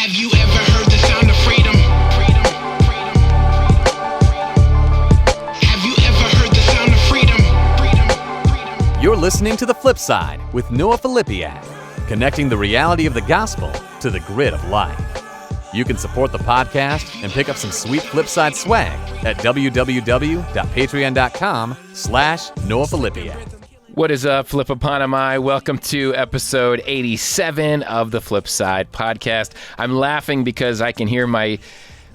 Have you ever heard the sound of freedom? Have you ever heard the sound of freedom? You're listening to The Flip Side with Noah Filipiak, connecting the reality of the gospel to the grid of life. You can support the podcast and pick up some sweet Flipside swag at www.patreon.com/Noah Filipiak. What is up, Flip-A-Ponami? Welcome to episode 87 of the Flipside podcast. I'm laughing because I can hear my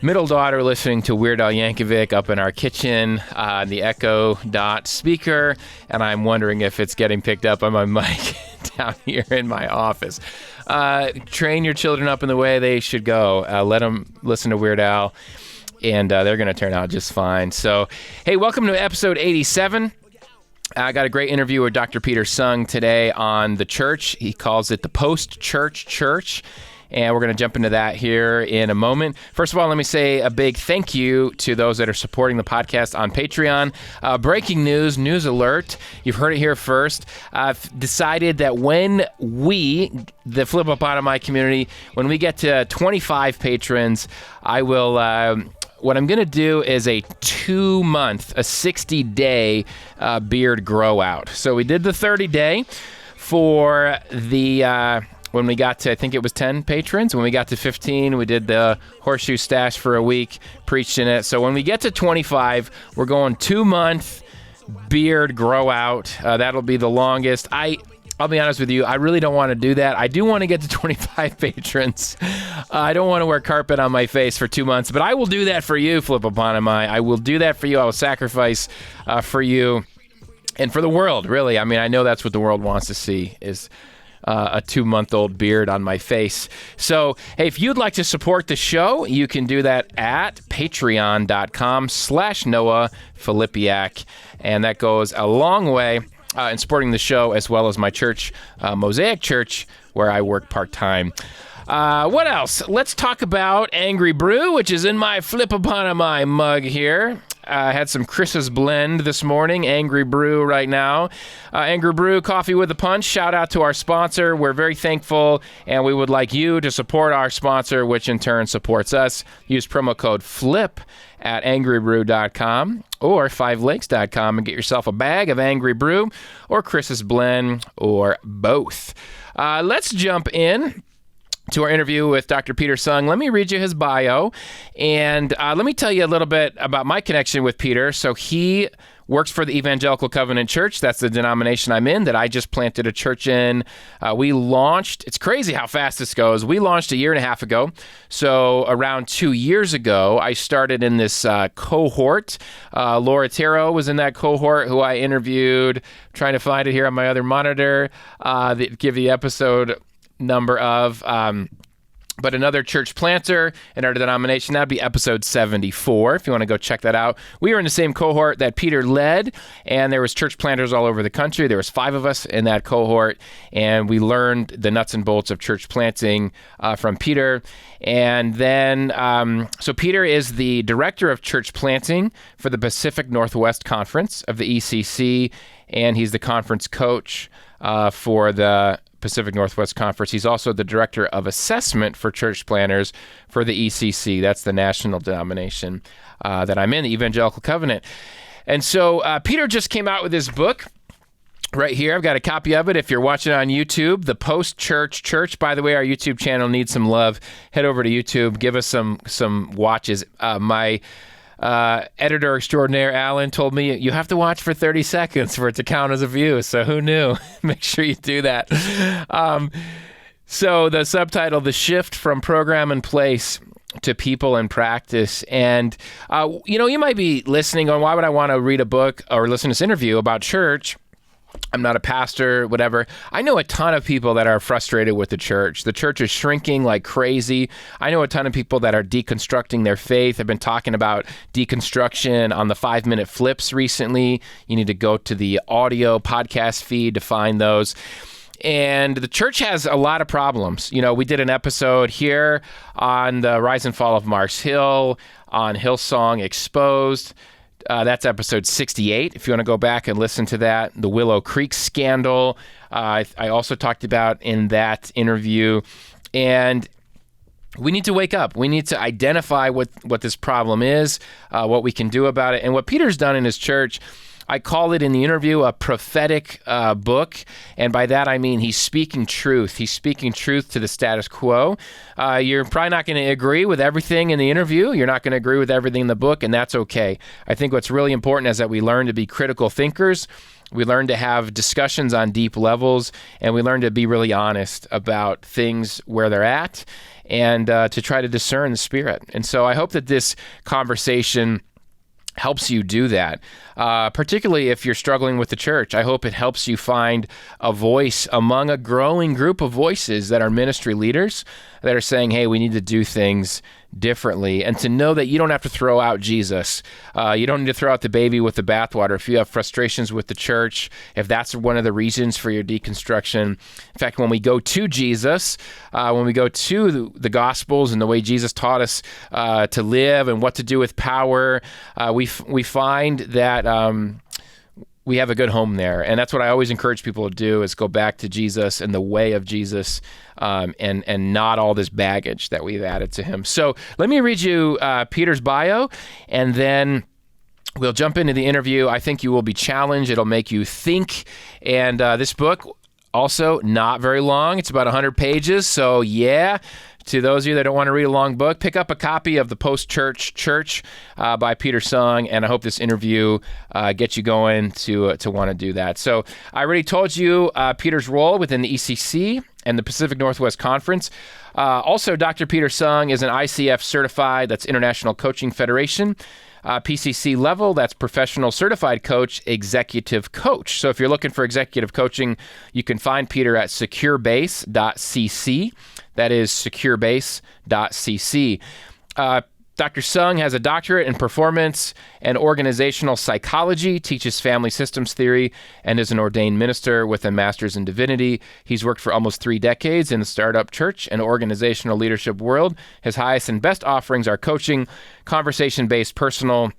middle daughter listening to Weird Al Yankovic up in our kitchen on the Echo Dot speaker, and I'm wondering if it's getting picked up on my mic down here in my office. Train your children up in the way they should go. Let them listen to Weird Al, and they're going to turn out just fine. So, hey, welcome to episode 87. I got a great interview with Dr. Peter Sung today on the church. He calls it the post-church church, and we're going to jump into that here in a moment. First of all, let me say a big thank you to those that are supporting the podcast on Patreon. Breaking news alert. You've heard it here first. I've decided that when we, the Flip-A-Ponami community, when we get to 25 patrons, I will... what I'm going to do is a 60-day beard grow out. So we did the 30-day for the, when we got to, I think it was 10 patrons. When we got to 15, we did the horseshoe stash for a week, preached in it. So when we get to 25, we're going 2-month beard grow out. That'll be the longest. I'll be honest with you, I really don't want to do that. I do want to get to 25 patrons. I don't want to wear carpet on my face for 2 months, but I will do that for you, Flip-A-Ponami. I will do that for you. I will sacrifice for you and for the world, really. I mean, I know that's what the world wants to see is a 2-month-old beard on my face. So, hey, if you'd like to support the show, you can do that at patreon.com/Noah Filipiak, and that goes a long way in supporting the show, as well as my church, Mosaic Church, where I work part-time. What else? Let's talk about Angry Brew, which is in my Flip-A-Ponami mug here. I had some Chris's Blend this morning, Angry Brew right now. Angry Brew, coffee with a punch. Shout out to our sponsor. We're very thankful, and we would like you to support our sponsor, which in turn supports us. Use promo code FLIP at angrybrew.com or 5lakes.com and get yourself a bag of Angry Brew or Chris's Blend or both. Let's jump in to our interview with Dr. Peter Sung. Let me read you his bio, and let me tell you a little bit about my connection with Peter. So he works for the Evangelical Covenant Church. That's the denomination I'm in, that I just planted a church in. We launched, it's crazy how fast this goes. We launched a year and a half ago. So around 2 years ago, I started in this cohort. Laura Tero was in that cohort, who I interviewed. I'm trying to find it here on my other monitor, give the episode number of, but another church planter in our denomination. That'd be episode 74 if you want to go check that out. We were in the same cohort that Peter led, and there was church planters all over the country. There was 5 of us in that cohort, and we learned the nuts and bolts of church planting from Peter. And then, so Peter is the director of church planting for the Pacific Northwest Conference of the ECC, and he's the conference coach for the Pacific Northwest Conference. He's also the director of assessment for church planners for the ECC. That's the national denomination that I'm in, the Evangelical Covenant. And so Peter just came out with his book right here. I've got a copy of it if you're watching on YouTube, The Post-Church Church. By the way, our YouTube channel needs some love. Head over to YouTube. Give us some watches. My editor extraordinaire, Alan, told me you have to watch for 30 seconds for it to count as a view. So who knew? Make sure you do that. So the subtitle, The Shift from Program and Place to People and Practice. And, you might be listening going, why would I want to read a book or listen to this interview about church? I'm not a pastor, whatever. I know a ton of people that are frustrated with the church. The church is shrinking like crazy. I know a ton of people that are deconstructing their faith. I've been talking about deconstruction on the 5-minute flips recently. You need to go to the audio podcast feed to find those. And the church has a lot of problems. We did an episode here on the rise and fall of Mars Hill, on Hillsong Exposed. That's episode 68, if you want to go back and listen to that. The Willow Creek scandal, I also talked about in that interview. And we need to wake up. We need to identify what this problem is, what we can do about it. And what Peter's done in his church, I call it in the interview a prophetic book. And by that, I mean he's speaking truth. He's speaking truth to the status quo. You're probably not going to agree with everything in the interview. You're not going to agree with everything in the book, and that's okay. I think what's really important is that we learn to be critical thinkers. We learn to have discussions on deep levels, and we learn to be really honest about things where they're at, and to try to discern the Spirit. And so I hope that this conversation helps you do that, particularly if you're struggling with the church. I hope it helps you find a voice among a growing group of voices that are ministry leaders that are saying, hey, we need to do things differently, and to know that you don't have to throw out Jesus. You don't need to throw out the baby with the bathwater. If you have frustrations with the church, if that's one of the reasons for your deconstruction. In fact, when we go to Jesus, when we go to the Gospels and the way Jesus taught us to live and what to do with power, we find that we have a good home there. And that's what I always encourage people to do, is go back to Jesus and the way of Jesus, and not all this baggage that we've added to him. So let me read you Peter's bio, and then we'll jump into the interview. I think you will be challenged. It'll make you think. And this book, also not very long. It's about 100 pages. So yeah, to those of you that don't want to read a long book, pick up a copy of The Post-Church Church by Peter Sung, and I hope this interview gets you going to want to do that. So I already told you Peter's role within the ECC and the Pacific Northwest Conference. Also, Dr. Peter Sung is an ICF-certified, that's International Coaching Federation, PCC-level, that's Professional Certified Coach, Executive Coach. So if you're looking for executive coaching, you can find Peter at securebase.cc. That is securebase.cc. Dr. Sung has a doctorate in performance and organizational psychology, teaches family systems theory, and is an ordained minister with a master's in divinity. He's worked for almost 3 decades in the startup church and organizational leadership world. His highest and best offerings are coaching, conversation-based personal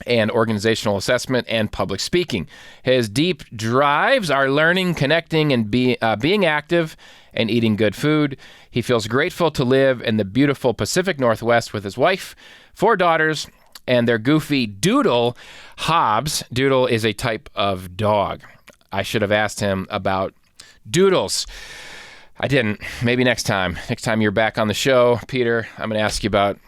and organizational assessment, and public speaking. His deep drives are learning, connecting, and being active, and eating good food. He feels grateful to live in the beautiful Pacific Northwest with his wife, 4 daughters, and their goofy doodle, Hobbes. Doodle is a type of dog. I should have asked him about doodles. I didn't. Maybe next time. Next time you're back on the show, Peter, I'm going to ask you about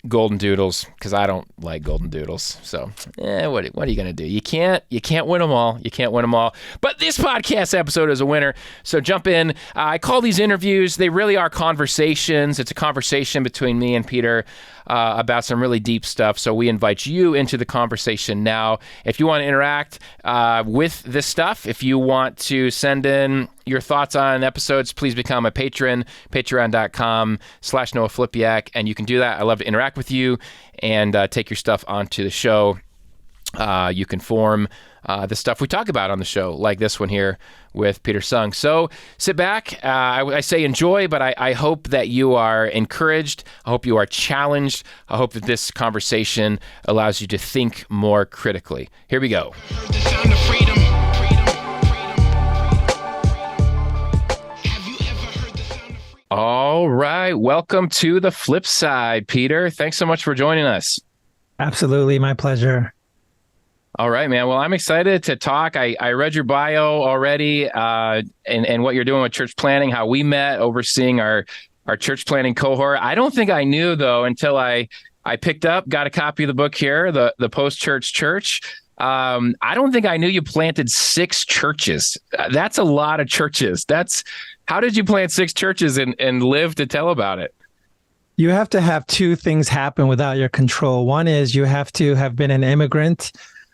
golden doodles, because I don't like golden doodles. So, what are you going to do? You can't win them all. You can't win them all. But this podcast episode is a winner. So jump in. I call these interviews, they really are conversations. It's a conversation between me and Peter about some really deep stuff. So we invite you into the conversation now. If you want to interact with this stuff, if you want to send in your thoughts on episodes, please become a patron, patreon.com/Noah Filipiak, and you can do that. I love to interact with you and take your stuff onto the show. You can form the stuff we talk about on the show, like this one here with Peter Sung. So sit back. I say enjoy, but I hope that you are encouraged. I hope you are challenged. I hope that this conversation allows you to think more critically. Here we go. Heard the sound of freedom. Have you ever heard the sound of freedom? All right. Welcome to the flip side, Peter. Thanks so much for joining us. Absolutely. My pleasure. All right, man. Well, I'm excited to talk. I read your bio already, and what you're doing with church planning, how we met overseeing our church planning cohort. I don't think I knew, though, until I got a copy of the book here, the Post-Church Church. I don't think I knew you planted 6 churches. That's a lot of churches. How did you plant 6 churches and live to tell about it? You have to have 2 things happen without your control. One is you have to have been an immigrant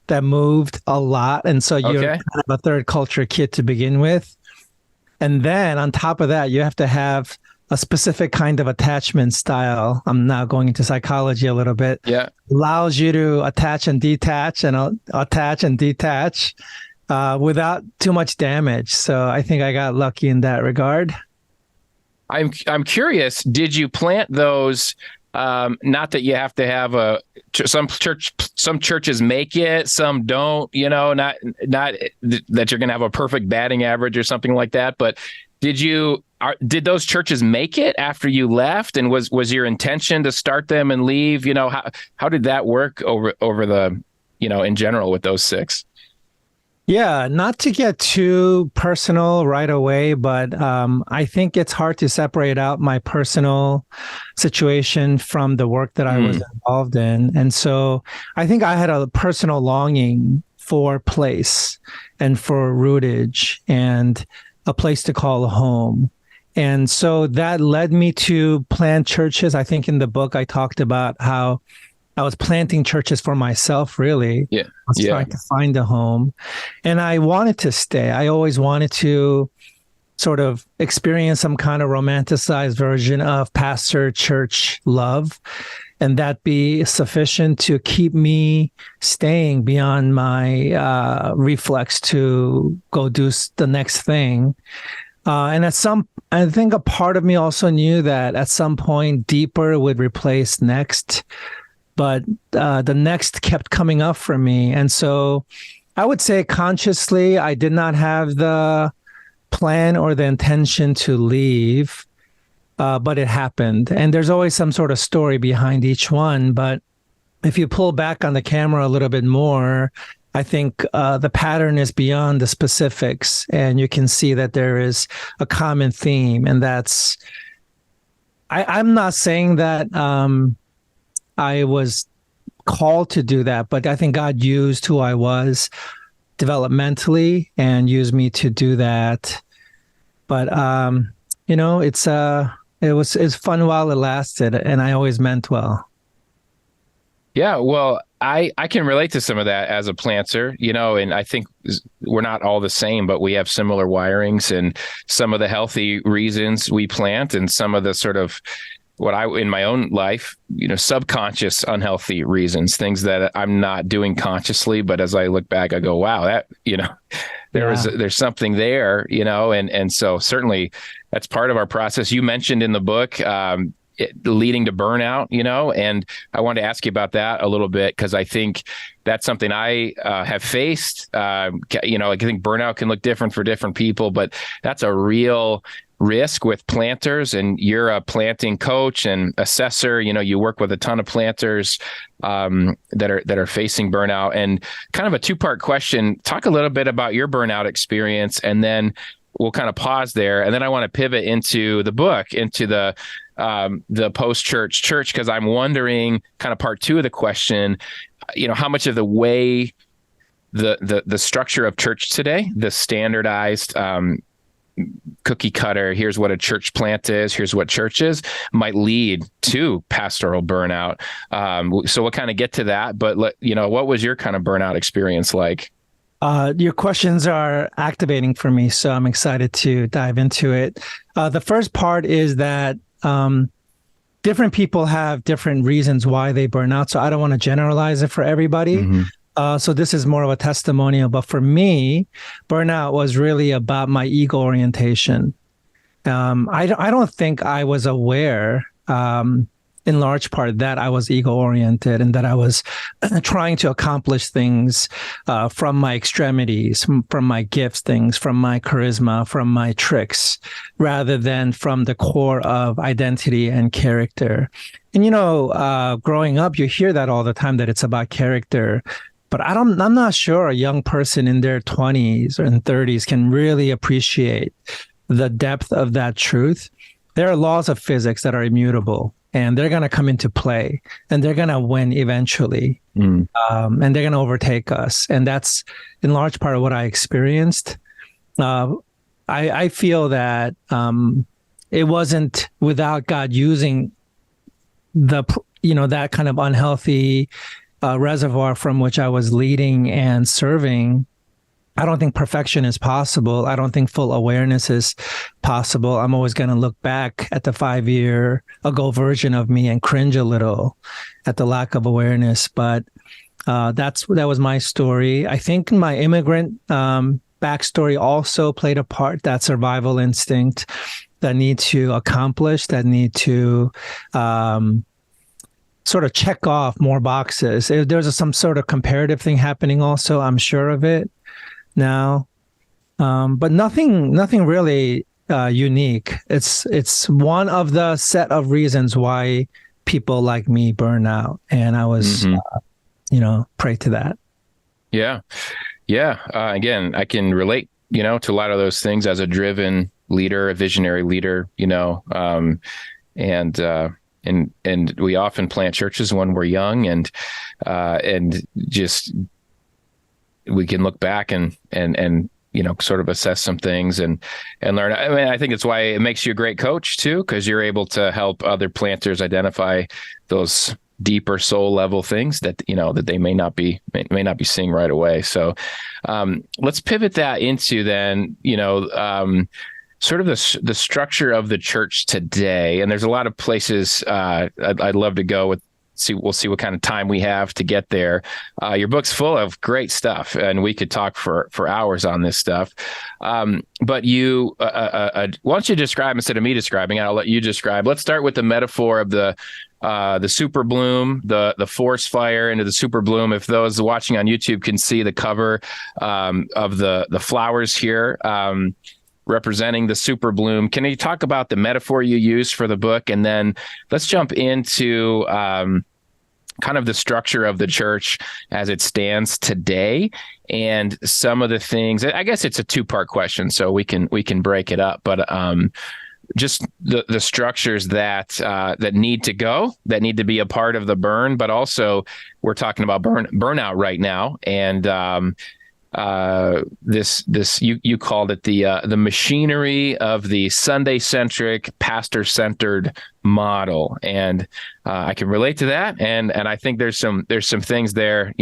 that moved a lot. And so you're kind of a third culture kid to begin with. And then on top of that, you have to have a specific kind of attachment style. I'm now going into psychology a little bit. Yeah. Allows you to attach and detach without too much damage. So I think I got lucky in that regard. I'm curious, did you plant those? Not that you have to have some churches make it, some don't, not that you're going to have a perfect batting average or something like that. But Did those churches make it after you left? And was your intention to start them and leave? How did that work over the, in general with those 6? Yeah, not to get too personal right away, but I think it's hard to separate out my personal situation from the work that I was involved in. And so I think I had a personal longing for place and for rootage and a place to call home. And so that led me to plant churches. I think in the book, I talked about how I was planting churches for myself, really. Yeah. I was trying to find a home. And I wanted to stay. I always wanted to sort of experience some kind of romanticized version of pastor church love, and that be sufficient to keep me staying beyond my reflex to go do the next thing. And I think a part of me also knew that at some point deeper would replace next, but the next kept coming up for me. And so I would say consciously, I did not have the plan or the intention to leave, but it happened. And there's always some sort of story behind each one. But if you pull back on the camera a little bit more, I think the pattern is beyond the specifics, and you can see that there is a common theme, and that's, I'm not saying that I was called to do that, but I think God used who I was developmentally and used me to do that. But it's fun while it lasted, and I always meant well. Yeah, well, I can relate to some of that as a planter, and I think we're not all the same, but we have similar wirings and some of the healthy reasons we plant and some of the sort of in my own life, subconscious unhealthy reasons, things that I'm not doing consciously. But as I look back, I go, wow, that, there's something there, and so certainly that's part of our process. You mentioned in the book, leading to burnout, and I wanted to ask you about that a little bit, because I think that's something I have faced. I think burnout can look different for different people, but that's a real risk with planters. And you're a planting coach and assessor. You work with a ton of planters that are facing burnout. And kind of a 2-part question. Talk a little bit about your burnout experience, and then we'll kind of pause there. And then I want to pivot into the book, into the post-church church, because I'm wondering, kind of part 2 of the question, how much of the way the structure of church today, the standardized cookie cutter, here's what a church plant is, here's what church is, might lead to pastoral burnout. So we'll kind of get to that, but what was your kind of burnout experience like? Your questions are activating for me, so I'm excited to dive into it. The first part is that different people have different reasons why they burn out, so I don't want to generalize it for everybody. Mm-hmm. So this is more of a testimonial, but for me, burnout was really about my ego orientation. I don't think I was aware, in large part, that I was ego-oriented and that I was trying to accomplish things from my extremities, from my gifts, from my charisma, from my tricks, rather than from the core of identity and character. And, growing up, you hear that all the time, that it's about character. But I'm not sure a young person in their 20s and 30s can really appreciate the depth of that truth. There are laws of physics that are immutable, and they're going to come into play, and they're going to win eventually, and they're going to overtake us. And that's in large part of what I experienced. I feel that it wasn't without God using that kind of unhealthy reservoir from which I was leading and serving. I don't think perfection is possible. I don't think full awareness is possible. I'm always going to look back at the 5-year ago version of me and cringe a little at the lack of awareness. But that was my story. I think my immigrant backstory also played a part, that survival instinct, that need to accomplish, that need to sort of check off more boxes. There's some sort of comparative thing happening also, I'm sure of it now. But nothing really unique. It's one of the set of reasons why people like me burn out, and I was, prey to that. Yeah. Again, I can relate, to a lot of those things as a driven leader, a visionary leader, and we often plant churches when we're young, and just we can look back and sort of assess some things and learn. I mean, I think it's why it makes you a great coach too, because you're able to help other planters identify those deeper soul level things that that they may not be seeing right away. So let's pivot that into then sort of the structure of the church today. And there's a lot of places I'd love to go with. We'll see what kind of time we have to get there. Your book's full of great stuff, and we could talk for hours on this stuff. But you, why don't you describe, instead of me describing, I'll let you describe. Let's start with the metaphor of the super bloom, the forest fire into the super bloom. If those watching on YouTube can see the cover of the flowers here, representing the super bloom. Can you talk about the metaphor you used for the book? And then let's jump into kind of the structure of the church as it stands today, and some of the things. I guess it's a two-part question, so we can break it up. But just the structures that need to go, that need to be a part of the burn, but also we're talking about burnout right now, and this you called it the machinery of the Sunday-centric, pastor-centered model, and I can relate to that, and I think there's some things there,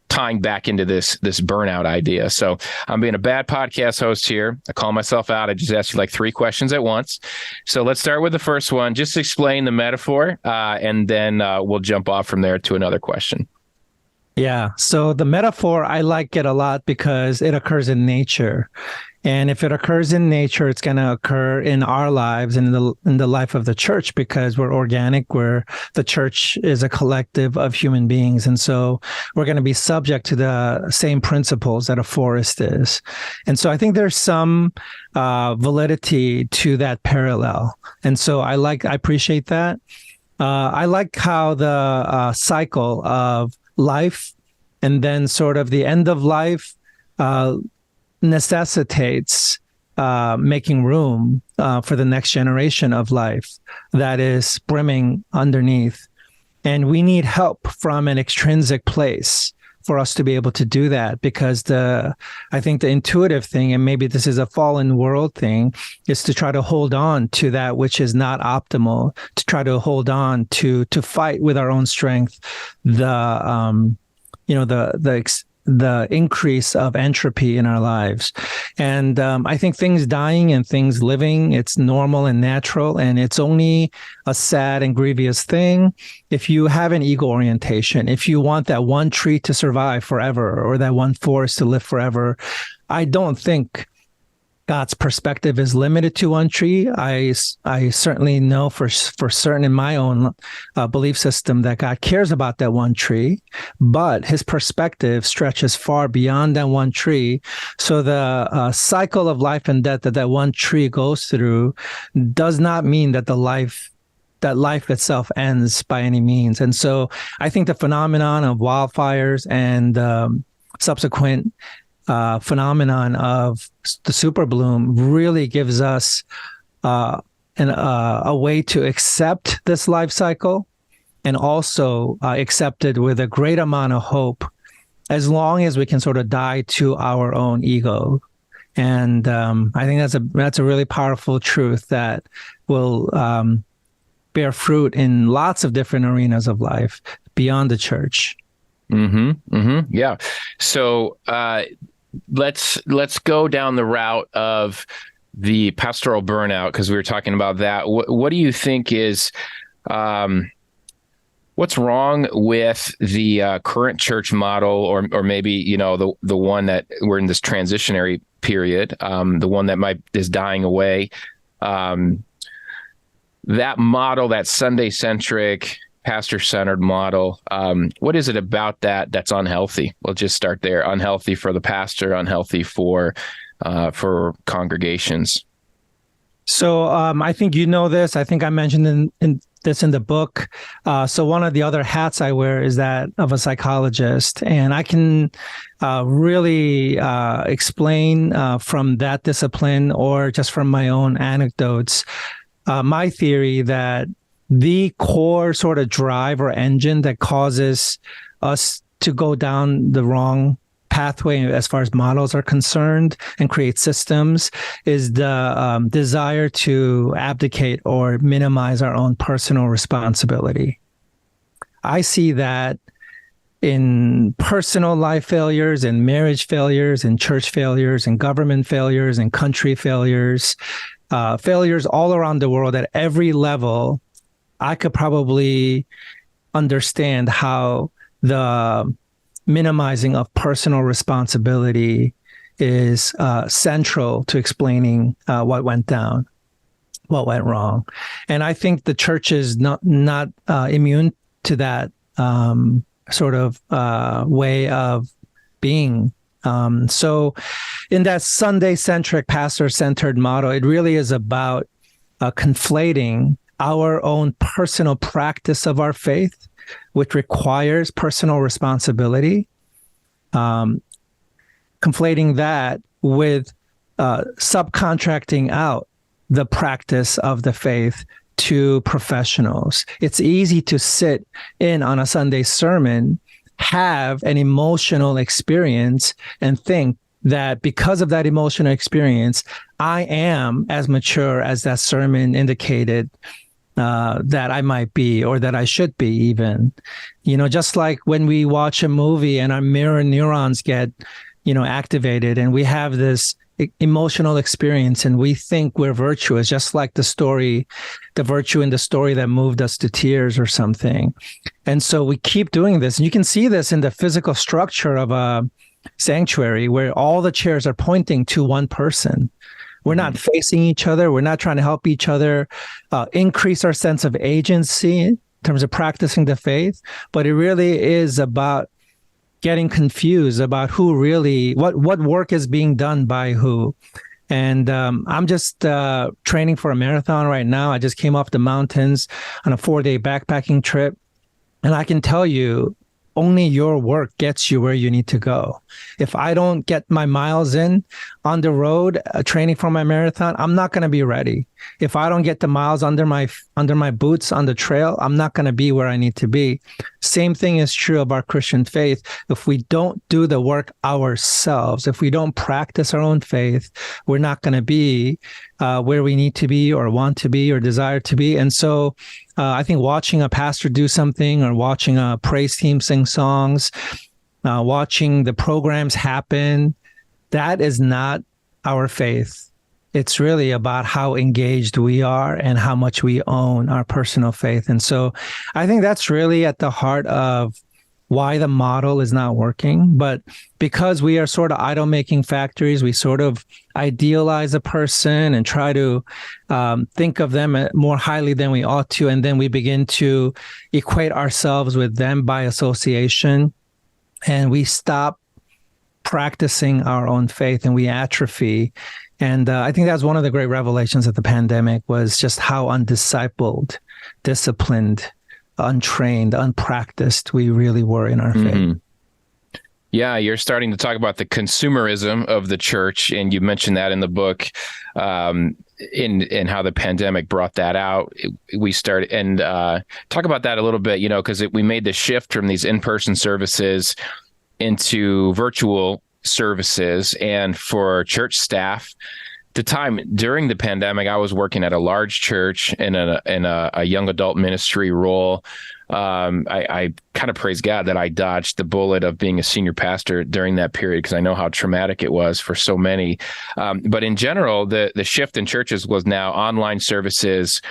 tying back into this burnout idea. So I'm being a bad podcast host here. I call myself out. I just asked you like 3 questions at once. So let's start with the first one. Just explain the metaphor, and then we'll jump off from there to another question. Yeah. So the metaphor, I like it a lot because it occurs in nature. And if it occurs in nature, it's going to occur in our lives and in the life of the church, because we're organic, where the church is a collective of human beings. And so we're going to be subject to the same principles that a forest is. And so I think there's some validity to that parallel. And so I appreciate that. I like how the cycle of life and then sort of the end of life necessitates making room for the next generation of life that is brimming underneath. And we need help from an extrinsic place for us to be able to do that, because I think the intuitive thing, and maybe this is a fallen world thing, is to try to hold on to that which is not optimal, to try to hold on to fight with our own strength the increase of entropy in our lives. And I think things dying and things living, it's normal and natural, and it's only a sad and grievous thing if you have an ego orientation, if you want that one tree to survive forever or that one forest to live forever. I don't think God's perspective is limited to one tree. I certainly know for certain in my own belief system that God cares about that one tree, but his perspective stretches far beyond that one tree. So the cycle of life and death that one tree goes through does not mean that life itself ends by any means. And so I think the phenomenon of wildfires and subsequent phenomenon of the super bloom really gives us a way to accept this life cycle, and also accept it with a great amount of hope, as long as we can sort of die to our own ego. And I think that's a really powerful truth that will bear fruit in lots of different arenas of life beyond the church. Yeah. So let's go down the route of the pastoral burnout, because we were talking about that. What do you think is what's wrong with the current church model, or maybe the one that we're in this transitionary period, the one that is dying away? That model, that Sunday-centric, pastor-centered model, what is it about that's unhealthy? We'll just start there. Unhealthy for the pastor, unhealthy for for congregations? So I think you know this. I think I mentioned in the book. So one of the other hats I wear is that of a psychologist, and I can really explain from that discipline or just from my own anecdotes, my theory that the core sort of drive or engine that causes us to go down the wrong pathway as far as models are concerned and create systems is the desire to abdicate or minimize our own personal responsibility. I see that in personal life failures, in marriage failures, in church failures, in government failures, in country failures, failures all around the world at every level. I could probably understand how the minimizing of personal responsibility is central to explaining what went down, what went wrong. And I think the church is not immune to that sort of way of being. So in that Sunday-centric, pastor-centered model, it really is about conflating our own personal practice of our faith, which requires personal responsibility, conflating that with subcontracting out the practice of the faith to professionals. It's easy to sit in on a Sunday sermon, have an emotional experience, and think that because of that emotional experience, I am as mature as that sermon indicated that I might be, or that I should be even. Just like when we watch a movie and our mirror neurons get, activated and we have this emotional experience and we think we're virtuous, just like the virtue in the story that moved us to tears or something. And so we keep doing this. And you can see this in the physical structure of a sanctuary where all the chairs are pointing to one person. We're not facing each other. We're not trying to help each other increase our sense of agency in terms of practicing the faith. But it really is about getting confused about who really, what work is being done by who. And I'm just training for a marathon right now. I just came off the mountains on a 4-day backpacking trip. And I can tell you, only your work gets you where you need to go. If I don't get my miles in on the road, training for my marathon, I'm not going to be ready. If I don't get the miles under my boots on the trail, I'm not going to be where I need to be. Same thing is true of our Christian faith. If we don't do the work ourselves, if we don't practice our own faith, we're not going to be where we need to be or want to be or desire to be. And so I think watching a pastor do something or watching a praise team sing songs, watching the programs happen, that is not our faith. It's really about how engaged we are and how much we own our personal faith. And so I think that's really at the heart of why the model is not working. But because we are sort of idol-making factories, we sort of idealize a person and try to think of them more highly than we ought to. And then we begin to equate ourselves with them by association. And we stop practicing our own faith and we atrophy. And I think that's one of the great revelations of the pandemic was just how undiscipled, disciplined, untrained, unpracticed we really were in our faith. Yeah, you're starting to talk about the consumerism of the church, and you mentioned that in the book, in how the pandemic brought that out. We started and talk about that a little bit, because we made the shift from these in-person services into virtual services, and for church staff. The time during the pandemic, I was working at a large church in a young adult ministry role. I kind of praise God that I dodged the bullet of being a senior pastor during that period because I know how traumatic it was for so many. But in general, the shift in churches was now online services.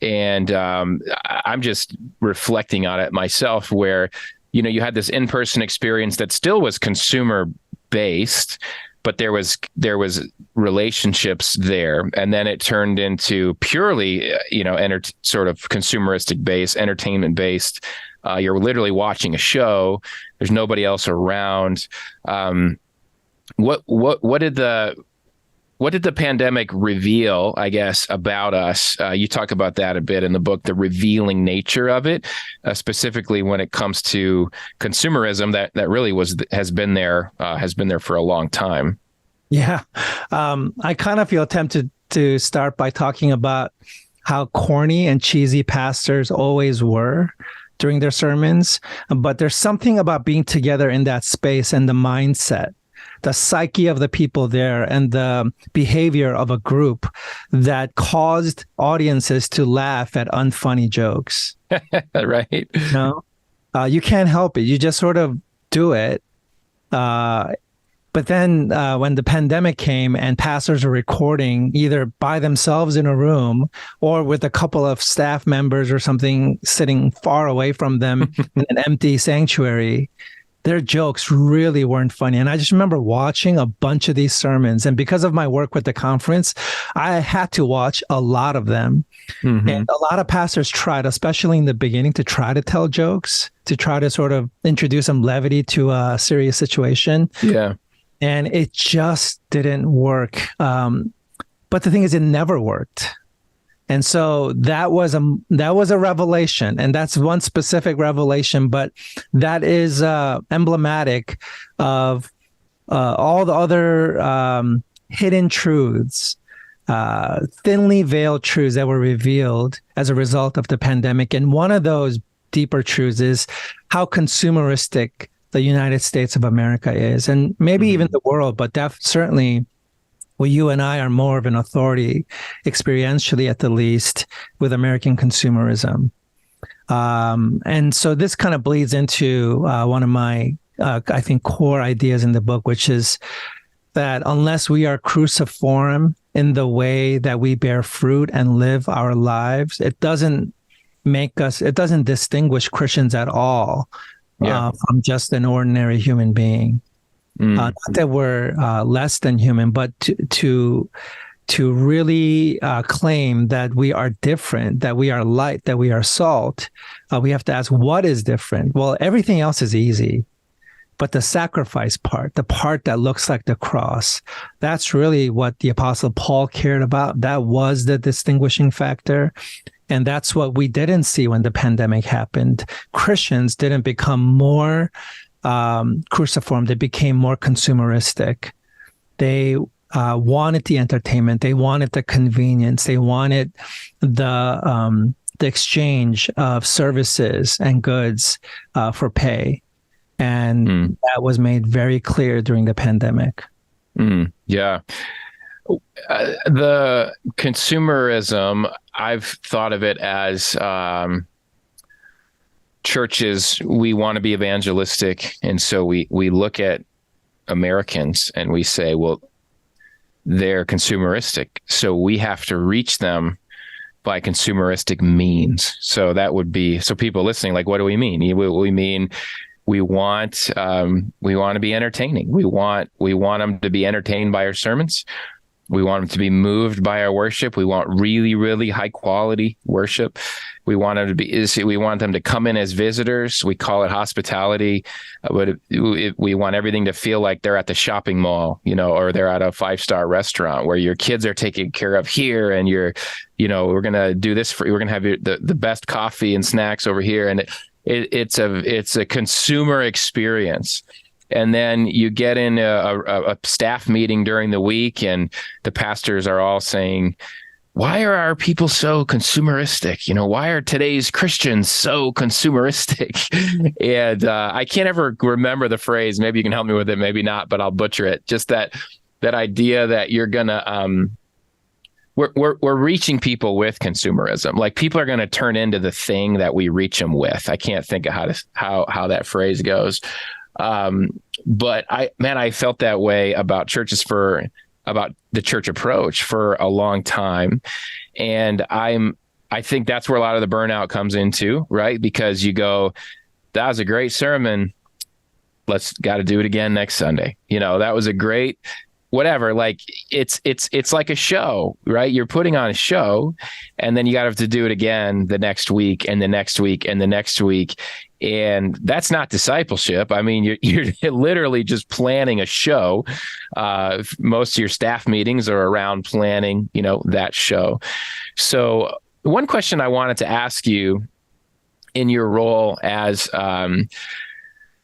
And I'm just reflecting on it myself where, you had this in-person experience that still was consumer based, but there was relationships there, and then it turned into purely, sort of consumeristic based, entertainment based. You're literally watching a show. There's nobody else around. What did what did the pandemic reveal, I guess, about us? You talk about that a bit in the book, the revealing nature of it, specifically when it comes to consumerism that really has been there for a long time. Yeah. I kind of feel tempted to start by talking about how corny and cheesy pastors always were during their sermons. But there's something about being together in that space and the mindset, the psyche of the people there, and the behavior of a group that caused audiences to laugh at unfunny jokes. Right. You know? You can't help it. You just sort of do it. But then when the pandemic came and pastors were recording either by themselves in a room or with a couple of staff members or something sitting far away from them in an empty sanctuary, their jokes really weren't funny. And I just remember watching a bunch of these sermons. And because of my work with the conference, I had to watch a lot of them. Mm-hmm. And a lot of pastors tried, especially in the beginning, to try to tell jokes, to try to sort of introduce some levity to a serious situation. Yeah. And it just didn't work. But the thing is, it never worked. And so that was a revelation, and that's one specific revelation, but that is emblematic of all the other hidden truths, thinly veiled truths that were revealed as a result of the pandemic. And one of those deeper truths is how consumeristic the United States of America is, and maybe even the world, but certainly well, you and I are more of an authority, experientially at the least, with American consumerism. And so this kind of bleeds into one of my, I think, core ideas in the book, which is that unless we are cruciform in the way that we bear fruit and live our lives, it doesn't distinguish Christians at all from just an ordinary human being. Not that we're less than human, but to really claim that we are different, that we are light, that we are salt, we have to ask, what is different? Well, everything else is easy, but the sacrifice part, the part that looks like the cross, that's really what the Apostle Paul cared about. That was the distinguishing factor. And that's what we didn't see when the pandemic happened. Christians didn't become more cruciform. They became more consumeristic. They wanted the entertainment. They wanted the convenience. They wanted the exchange of services and goods for pay. And that was made very clear during the pandemic. Yeah. The consumerism, I've thought of it as churches, we want to be evangelistic. And so we look at Americans and we say, well, they're consumeristic. So we have to reach them by consumeristic means. So that would be, so people listening, like, what do we mean? We mean we want to be entertaining. We want them to be entertained by our sermons. We want them to be moved by our worship. We want really, really high quality worship. We want them to come in as visitors. We call it hospitality, but we want everything to feel like they're at the shopping mall, or they're at a 5-star restaurant where your kids are taken care of here, and we're going to do this we're going to have the best coffee and snacks over here, and it's a consumer experience. And then you get in a staff meeting during the week, and the pastors are all saying, why are our people so consumeristic? Why are today's Christians so consumeristic? And I can't ever remember the phrase. Maybe you can help me with it, maybe not, but I'll butcher it. Just that idea that you're gonna we're reaching people with consumerism. Like, people are gonna turn into the thing that we reach them with. I can't think of how that phrase goes. But I felt that way about churches about the church approach for a long time. And I think that's where a lot of the burnout comes into, right? Because you go, that was a great sermon. Got to do it again next Sunday. That was a great whatever, like it's like a show, right? You're putting on a show, and then you got to have to do it again the next week and the next week and the next week. And that's not discipleship. I mean, you're literally just planning a show. Most of your staff meetings are around planning, that show. So one question I wanted to ask you in your role as,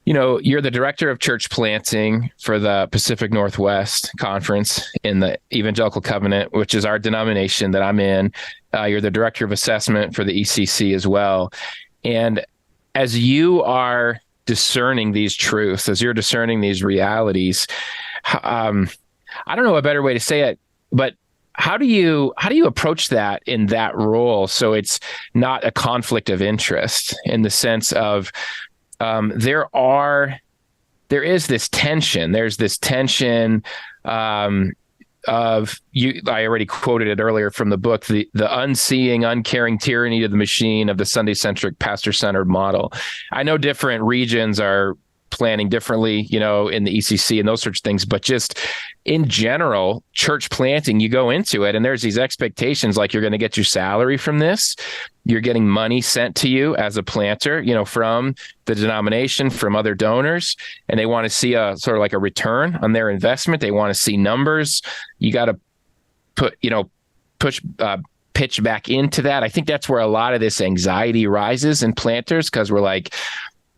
you're the director of church planting for the Pacific Northwest Conference in the Evangelical Covenant, which is our denomination that I'm in. You're the director of assessment for the ECC as well. And as you are discerning these truths, as you're discerning these realities, I don't know a better way to say it, but how do you approach that in that role so it's not a conflict of interest, in the sense of there is this tension. There's this tension of you. I already quoted it earlier from the book, the unseeing, uncaring tyranny of the machine of the Sunday-centric, pastor-centered model. I know different regions are planning differently, in the ECC and those sorts of things, but just in general, church planting, you go into it and there's these expectations, like you're going to get your salary from this. You're getting money sent to you as a planter, from the denomination, from other donors, and they want to see a sort of like a return on their investment. They want to see numbers. You got to pitch back into that. I think that's where a lot of this anxiety rises in planters, because we're like,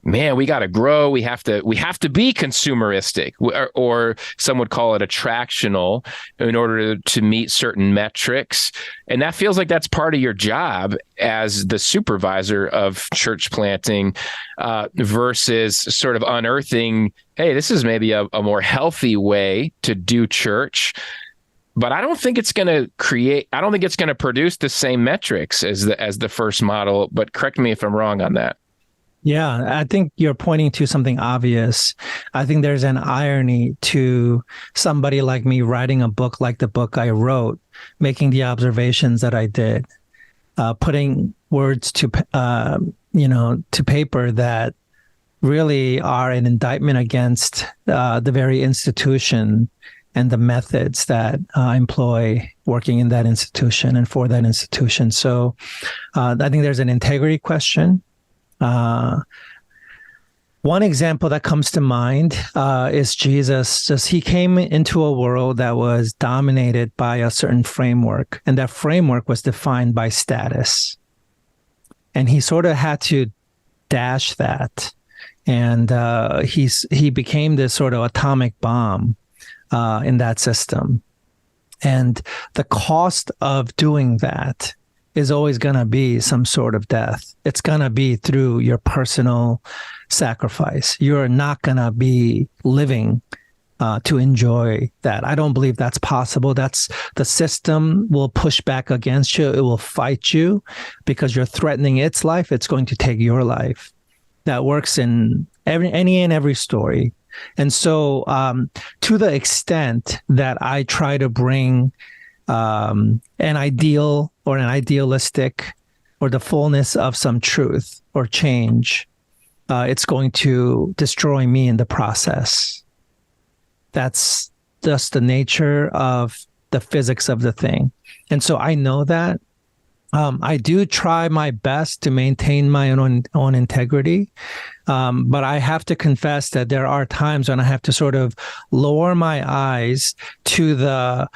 man, we got to grow. We have to be consumeristic, or some would call it attractional, in order to meet certain metrics. And that feels like that's part of your job as the supervisor of church planting, versus sort of unearthing, hey, this is maybe a more healthy way to do church. But I don't think it's going to produce the same metrics as the first model. But correct me if I'm wrong on that. Yeah, I think you're pointing to something obvious. I think there's an irony to somebody like me writing a book like the book I wrote, making the observations that I did, putting words to paper that really are an indictment against the very institution and the methods that I employ working in that institution and for that institution. So I think there's an integrity question. One example that comes to mind is Jesus. He came into a world that was dominated by a certain framework, and that framework was defined by status. And he sort of had to dash that, and he became this sort of atomic bomb in that system. And the cost of doing that is always going to be some sort of death. It's going to be through your personal sacrifice. You're not going to be living to enjoy that. I don't believe that's possible. That's the system will push back against you. It will fight you because you're threatening its life. It's going to take your life. That works in any and every story. And so to the extent that I try to bring an ideal or an idealistic or the fullness of some truth or change, it's going to destroy me in the process. That's just the nature of the physics of the thing. And so I know that. I do try my best to maintain my own integrity, but I have to confess that there are times when I have to sort of lower my eyes to the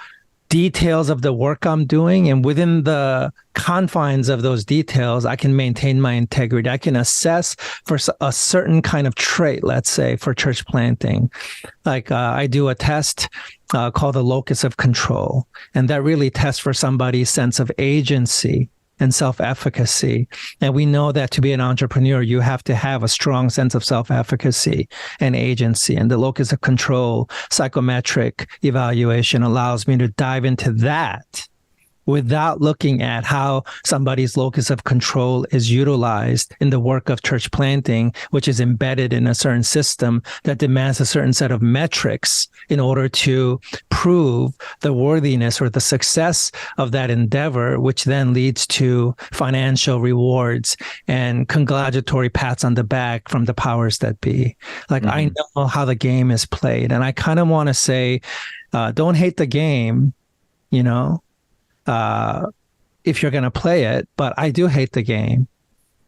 details of the work I'm doing, and within the confines of those details, I can maintain my integrity. I can assess for a certain kind of trait, let's say, for church planting. Like I do a test called the locus of control, and that really tests for somebody's sense of agency and self-efficacy. And we know that to be an entrepreneur, you have to have a strong sense of self-efficacy and agency. And the locus of control psychometric evaluation allows me to dive into that without looking at how somebody's locus of control is utilized in the work of church planting, which is embedded in a certain system that demands a certain set of metrics in order to prove the worthiness or the success of that endeavor, which then leads to financial rewards and congratulatory pats on the back from the powers that be. Like, I know how the game is played, and I kind of want to say, don't hate the game, if you're going to play it, but I do hate the game,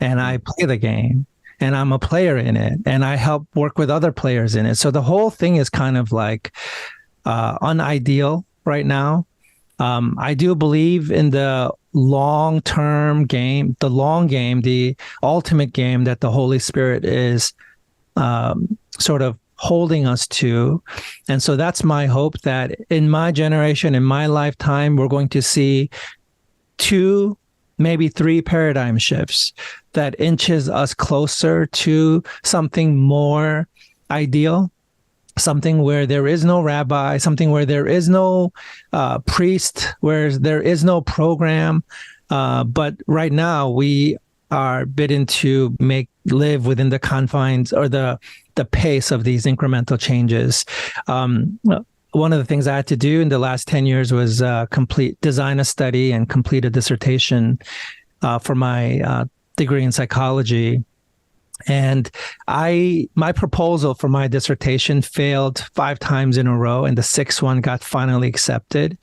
and I play the game, and I'm a player in it, and I help work with other players in it. So the whole thing is kind of like unideal right now. I do believe in the long-term game, the long game, the ultimate game that the Holy Spirit is sort of holding us to. And so that's my hope, that in my generation, in my lifetime, we're going to see 2, maybe 3 paradigm shifts that inches us closer to something more ideal, something where there is no rabbi, something where there is no priest, where there is no program. But right now we are bidden to live within the confines or the pace of these incremental changes. One of the things I had to do in the last 10 years was design a study and complete a dissertation for my degree in psychology. And my proposal for my dissertation failed 5 times in a row, and the 6th one got finally accepted.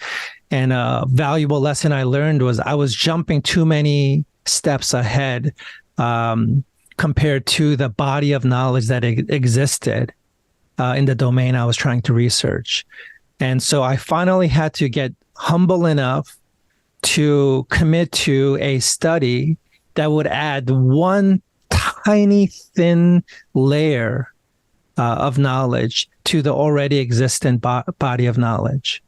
And a valuable lesson I learned was I was jumping too many steps ahead compared to the body of knowledge that existed in the domain I was trying to research. And so I finally had to get humble enough to commit to a study that would add one tiny thin layer of knowledge to the already existent body of knowledge.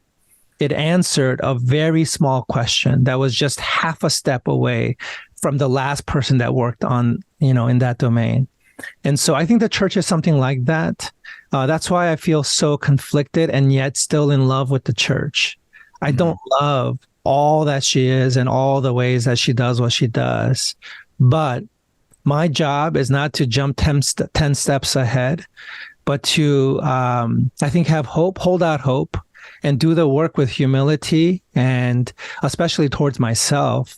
It answered a very small question that was just half a step away from the last person that worked on, in that domain. And so I think the church is something like that. That's why I feel so conflicted and yet still in love with the church. I don't love all that she is and all the ways that she does what she does. But my job is not to jump 10 steps ahead, but to, I think, have hope, hold out hope, and do the work with humility, and especially towards myself,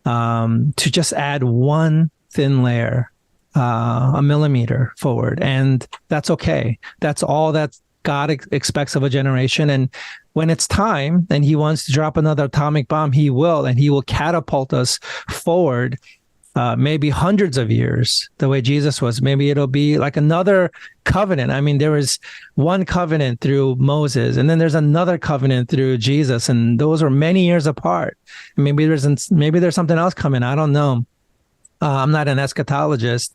to just add one thin layer, a millimeter forward. And that's okay. That's all that God expects of a generation. And when it's time and he wants to drop another atomic bomb, he will, and he will catapult us forward, maybe hundreds of years, the way Jesus was. Maybe it'll be like another covenant. I mean, there was one covenant through Moses, and then there's another covenant through Jesus, and those are many years apart. Maybe there's something else coming. I don't know. I'm not an eschatologist,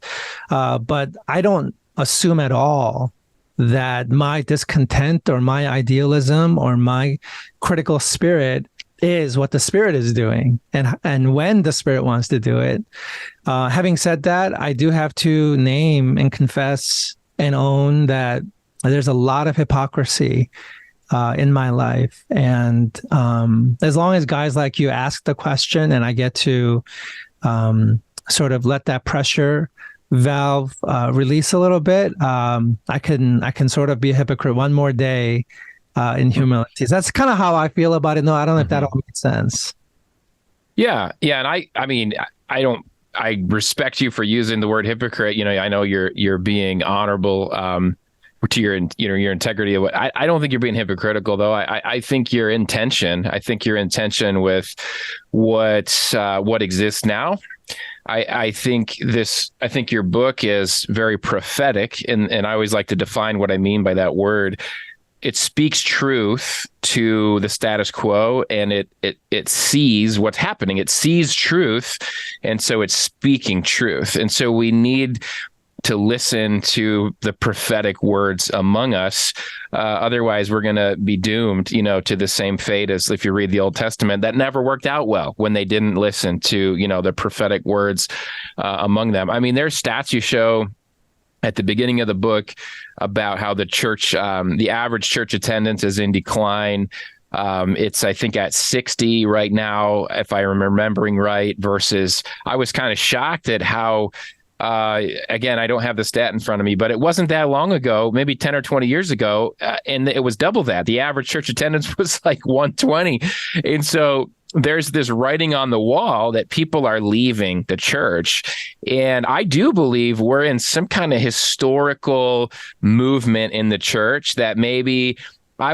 but I don't assume at all that my discontent or my idealism or my critical spirit is what the Spirit is doing, and when the Spirit wants to do it. Having said that, I do have to name and confess and own that there's a lot of hypocrisy in my life. And as long as guys like you ask the question and I get to sort of let that pressure valve release a little bit, I can sort of be a hypocrite one more day in humility. That's kind of how I feel about it. No, I don't know if that all makes sense. Yeah. And I mean, I respect you for using the word hypocrite. I know you're being honorable to your integrity of what I don't think you're being hypocritical, though. I think your intention. I think your intention with what exists now. I think your book is very prophetic, and I always like to define what I mean by that word. It speaks truth to the status quo, and it sees what's happening. It sees truth, and so it's speaking truth. And so we need to listen to the prophetic words among us. Otherwise, we're going to be doomed, to the same fate as if you read the Old Testament. That never worked out well when they didn't listen to, the prophetic words among them. I mean, there's stats you show at the beginning of the book about how the church, the average church attendance is in decline. It's, I think, at 60 right now, if I'm remembering right, versus I was kind of shocked at how, again, I don't have the stat in front of me, but it wasn't that long ago, maybe 10 or 20 years ago, and it was double that. The average church attendance was like 120. And so there's this writing on the wall that people are leaving the church. And I do believe we're in some kind of historical movement in the church that maybe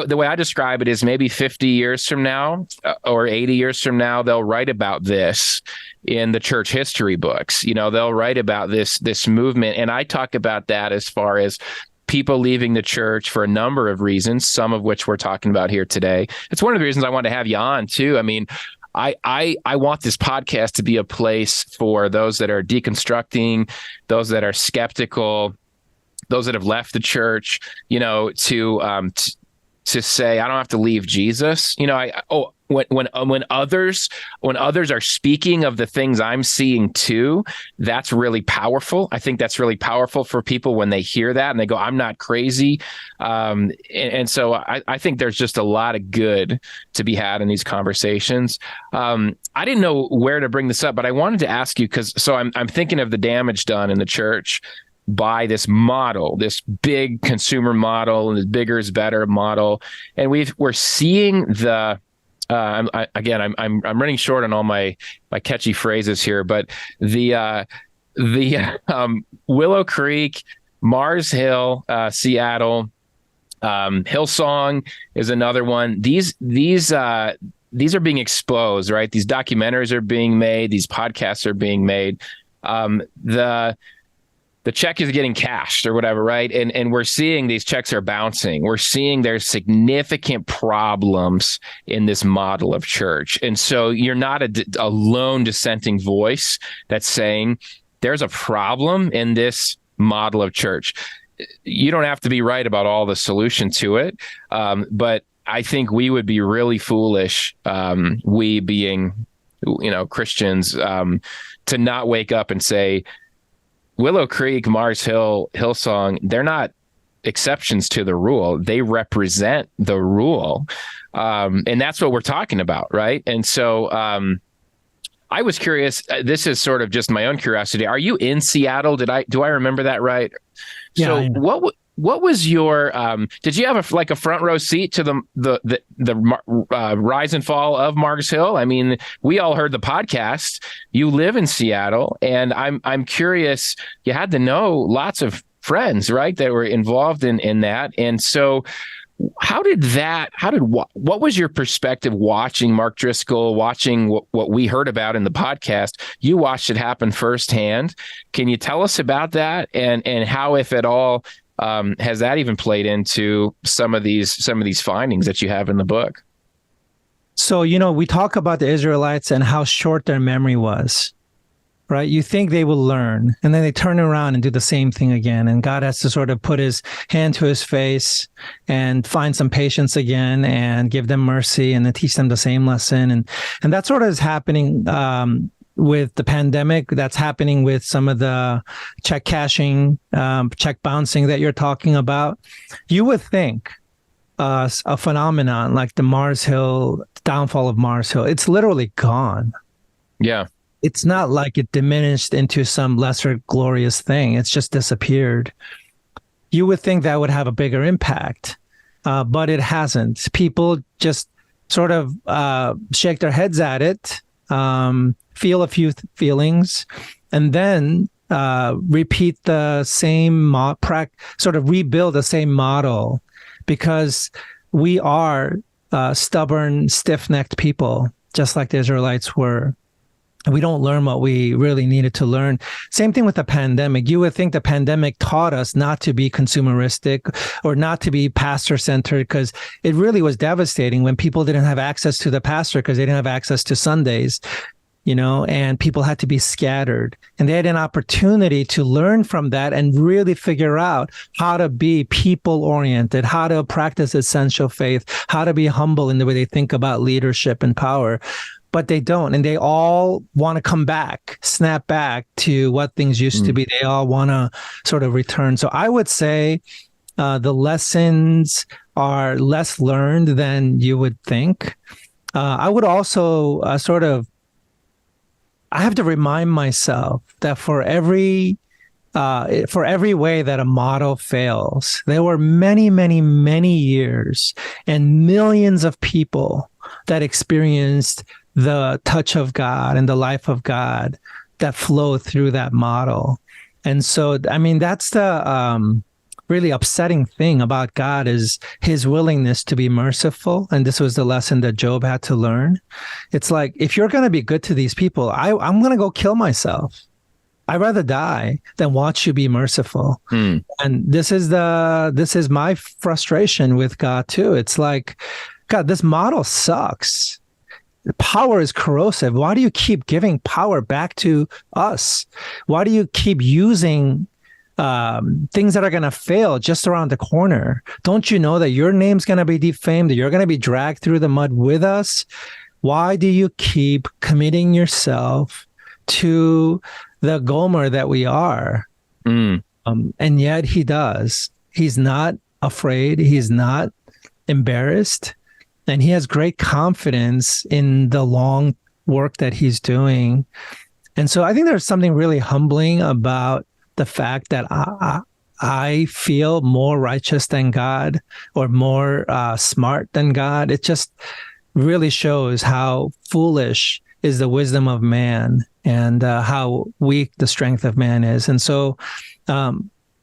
the way I describe it is maybe 50 years from now or 80 years from now, they'll write about this in the church history books. You know, they'll write about this movement. And I talk about that as far as people leaving the church for a number of reasons, some of which we're talking about here today. It's one of the reasons I wanted to have you on too. I mean, I want this podcast to be a place for those that are deconstructing, those that are skeptical, those that have left the church, you know, to say, I don't have to leave Jesus. You know, when others are speaking of the things I'm seeing too, that's really powerful. I think that's really powerful for people when they hear that and they go, I'm not crazy. And so I think there's just a lot of good to be had in these conversations. I didn't know where to bring this up, but I wanted to ask you, so I'm thinking of the damage done in the church by this model, this big consumer model, and the bigger is better model. And we're seeing the, I'm running short on all my catchy phrases here, but the Willow Creek, Mars Hill, Seattle, Hillsong is another one. These are being exposed, right? These documentaries are being made. These podcasts are being made. The check is getting cashed or whatever, right? And we're seeing these checks are bouncing. We're seeing there's significant problems in this model of church. And so you're not a lone dissenting voice that's saying there's a problem in this model of church. You don't have to be right about all the solution to it. But I think we would be really foolish, we being, you know, Christians, to not wake up and say, Willow Creek, Mars Hill, Hillsong, they're not exceptions to the rule. They represent the rule. And that's what we're talking about, right? And so I was curious, this is sort of just my own curiosity. Are you in Seattle? Do I remember that right? Yeah, so what was your did you have a front row seat to the rise and fall of Mars Hill? I mean, we all heard the podcast. You live in Seattle, and I'm curious. You had to know lots of friends, right, that were involved in that. And so what was your perspective watching Mark Driscoll, watching what we heard about in the podcast? You watched it happen firsthand. Can you tell us about that and how, if at all, has that even played into some of these findings that you have in the book? So, you know, we talk about the Israelites and how short their memory was, right? You think they will learn, and then they turn around and do the same thing again. And God has to sort of put his hand to his face and find some patience again and give them mercy and then teach them the same lesson. And that sort of is happening with the pandemic. That's happening with some of the check cashing, check bouncing that you're talking about. You would think a phenomenon like the Mars Hill, downfall of Mars Hill, it's literally gone. Yeah. It's not like it diminished into some lesser glorious thing. It's just disappeared. You would think that would have a bigger impact, but it hasn't. People just sort of shake their heads at it, feel a few feelings, and then repeat the same sort of rebuild the same model, because we are stubborn, stiff-necked people, just like the Israelites were. We don't learn what we really needed to learn. Same thing with the pandemic. You would think the pandemic taught us not to be consumeristic or not to be pastor-centered, because it really was devastating when people didn't have access to the pastor because they didn't have access to Sundays, you know, and people had to be scattered. And they had an opportunity to learn from that and really figure out how to be people-oriented, how to practice essential faith, how to be humble in the way they think about leadership and power. But they don't. And they all want to come back, snap back to what things used to be. They all want to sort of return. So I would say the lessons are less learned than you would think. I would also I have to remind myself that for every way that a model fails, there were many, many, many years and millions of people that experienced the touch of God and the life of God that flow through that model. And so, I mean, that's the really upsetting thing about God is his willingness to be merciful. And this was the lesson that Job had to learn. It's like, if you're going to be good to these people, I'm going to go kill myself. I'd rather die than watch you be merciful. And this is my frustration with God too. It's like, God, this model sucks. Power is corrosive. Why do you keep giving power back to us? Why do you keep using things that are going to fail just around the corner? Don't you know that your name's going to be defamed, that you're going to be dragged through the mud with us? Why do you keep committing yourself to the Gomer that we are? And yet he does. He's not afraid. He's not embarrassed. And he has great confidence in the long work that he's doing. And so I think there's something really humbling about the fact that I feel more righteous than God or more smart than God. It just really shows how foolish is the wisdom of man and how weak the strength of man is. And so I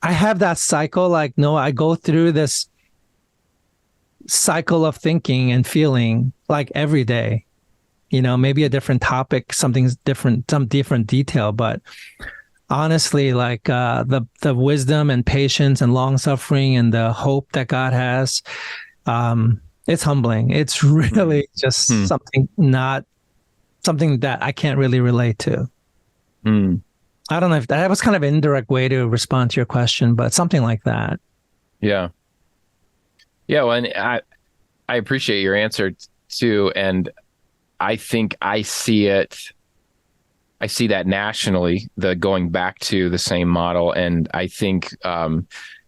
have that cycle, like, no, I go through this cycle of thinking and feeling like every day, maybe a different topic, something's different, some different detail, but honestly, like the wisdom and patience and long suffering and the hope that God has, it's humbling. It's really just something that I can't really relate to. I don't know if that was kind of an indirect way to respond to your question, but something like that. Yeah. Yeah. Well, and I appreciate your answer too. And I think I see that nationally, the going back to the same model. And I think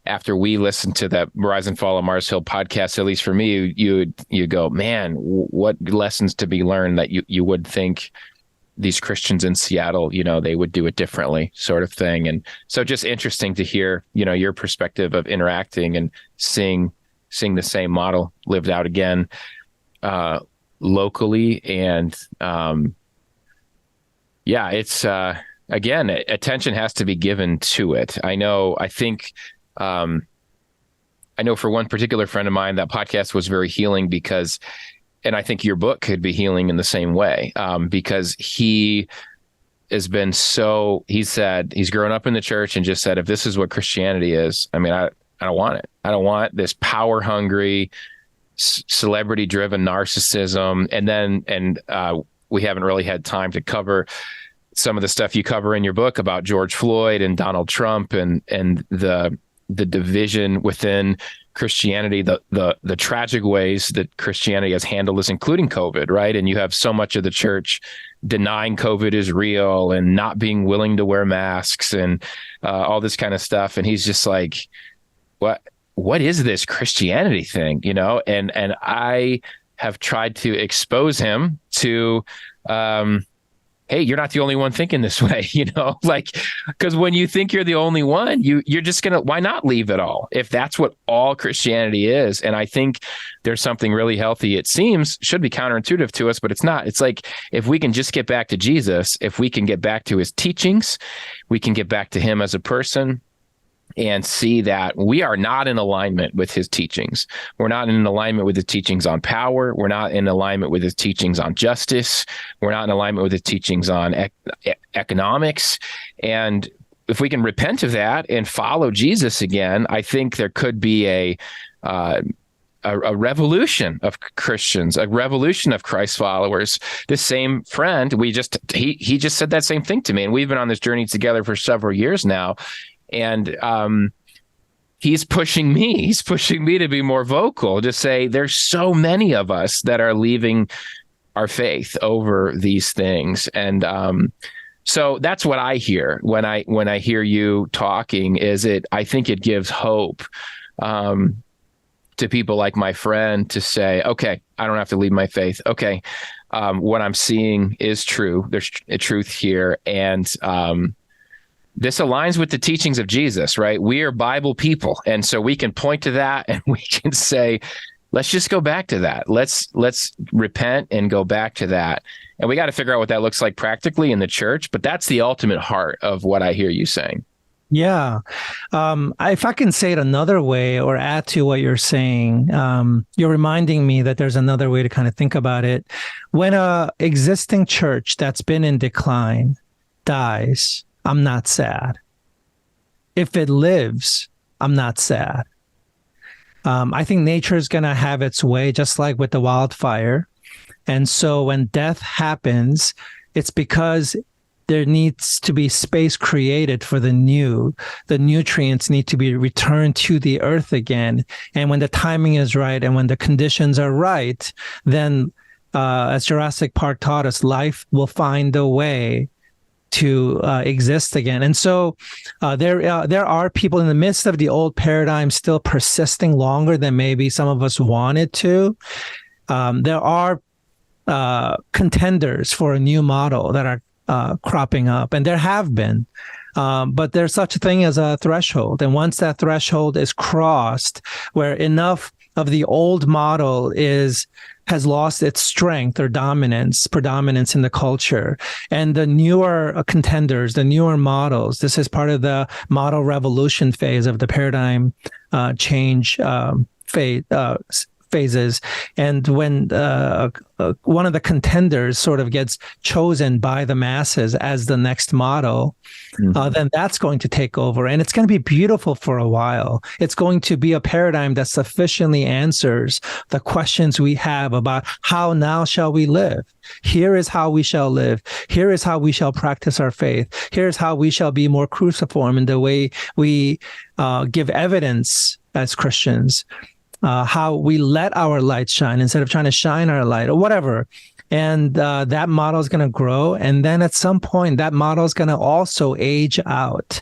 after we listened to that Rise and Fall of Mars Hill podcast, at least for me, you go, man, what lessons to be learned that you would think these Christians in Seattle, they would do it differently, sort of thing. And so just interesting to hear, your perspective of interacting and seeing the same model lived out again locally. And it's again, attention has to be given to it. I know for one particular friend of mine, that podcast was very healing because, and I think your book could be healing in the same way, because he has been he said he's grown up in the church and just said, if this is what Christianity is, I mean, I don't want it. I don't want this power hungry, celebrity driven narcissism. And we haven't really had time to cover some of the stuff you cover in your book about George Floyd and Donald Trump and the division within Christianity, the tragic ways that Christianity has handled this, including COVID, right? And you have so much of the church denying COVID is real and not being willing to wear masks and all this kind of stuff. And he's just like, what is this Christianity thing? And I have tried to expose him to, hey, you're not the only one thinking this way, because when you think you're the only one, you're just why not leave it all if that's what all Christianity is? And I think there's something really healthy. It seems should be counterintuitive to us, but it's not. It's like, if we can just get back to Jesus, if we can get back to his teachings, we can get back to him as a person and see that we are not in alignment with his teachings. We're not in alignment with his teachings on power. We're not in alignment with his teachings on justice. We're not in alignment with his teachings on economics. And if we can repent of that and follow Jesus again, I think there could be a revolution of Christians, a revolution of Christ followers. This same friend, he just said that same thing to me. And we've been on this journey together for several years now. And he's pushing me. He's pushing me to be more vocal, to say there's so many of us that are leaving our faith over these things. And so that's what I hear when I hear you talking. I think it gives hope to to people like my friend to say, okay, I don't have to leave my faith. Okay, what I'm seeing is true. There's a truth here. And this aligns with the teachings of Jesus, right? We are Bible people. And so we can point to that and we can say, let's just go back to that. Let's repent and go back to that. And we got to figure out what that looks like practically in the church. But that's the ultimate heart of what I hear you saying. Yeah. If I can say it another way or add to what you're saying, you're reminding me that there's another way to kind of think about it. When a existing church that's been in decline dies, I'm not sad. If it lives, I'm not sad. I think nature is going to have its way, just like with the wildfire. And so when death happens, it's because there needs to be space created for the new. The nutrients need to be returned to the earth again. And when the timing is right and when the conditions are right, then as Jurassic Park taught us, life will find a way to exist again. And so there are people in the midst of the old paradigm still persisting longer than maybe some of us wanted to. There are contenders for a new model that are cropping up, and there have been. But there's such a thing as a threshold. And once that threshold is crossed, where enough of the old model has lost its strength or predominance in the culture, and the newer contenders, the newer models, this is part of the model revolution phase of the paradigm change phases. And when one of the contenders sort of gets chosen by the masses as the next model, then that's going to take over. And it's going to be beautiful for a while. It's going to be a paradigm that sufficiently answers the questions we have about how now shall we live. Here is how we shall live. Here is how we shall practice our faith. Here's how we shall be more cruciform in the way we give evidence as Christians. How we let our light shine instead of trying to shine our light or whatever. And that model is going to grow. And then at some point, that model is going to also age out.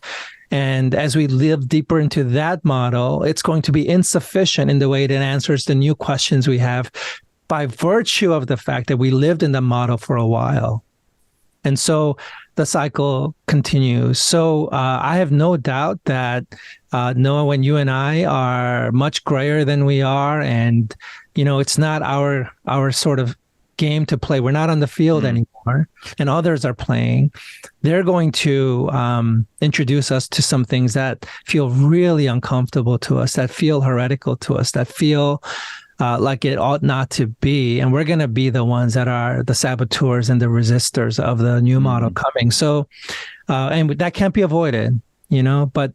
And as we live deeper into that model, it's going to be insufficient in the way it answers the new questions we have by virtue of the fact that we lived in the model for a while. And so the cycle continues. So I have no doubt that, Noah, when you and I are much grayer than we are, and, it's not our sort of game to play. We're not on the field anymore, and others are playing. They're going to introduce us to some things that feel really uncomfortable to us, that feel heretical to us, that feel like it ought not to be. And we're going to be the ones that are the saboteurs and the resistors of the new model coming. So, and that can't be avoided, but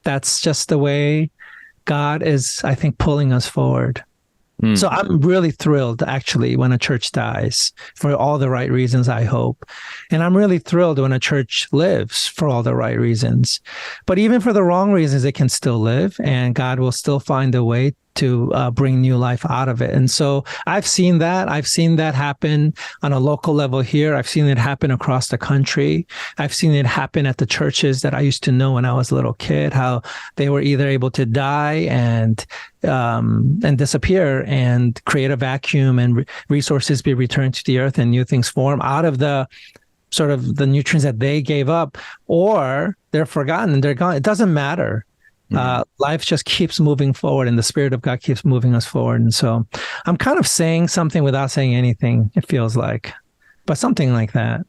that's just the way God is, I think, pulling us forward. So I'm really thrilled, actually, when a church dies for all the right reasons, I hope. And I'm really thrilled when a church lives for all the right reasons. But even for the wrong reasons, it can still live, and God will still find a way to bring new life out of it. And so I've seen that. I've seen that happen on a local level here. I've seen it happen across the country. I've seen it happen at the churches that I used to know when I was a little kid, how they were either able to die and disappear and create a vacuum, and resources be returned to the earth and new things form out of the sort of the nutrients that they gave up, or they're forgotten and they're gone. It doesn't matter. Life just keeps moving forward, and the Spirit of God keeps moving us forward. And so I'm kind of saying something without saying anything, it feels like, but something like that.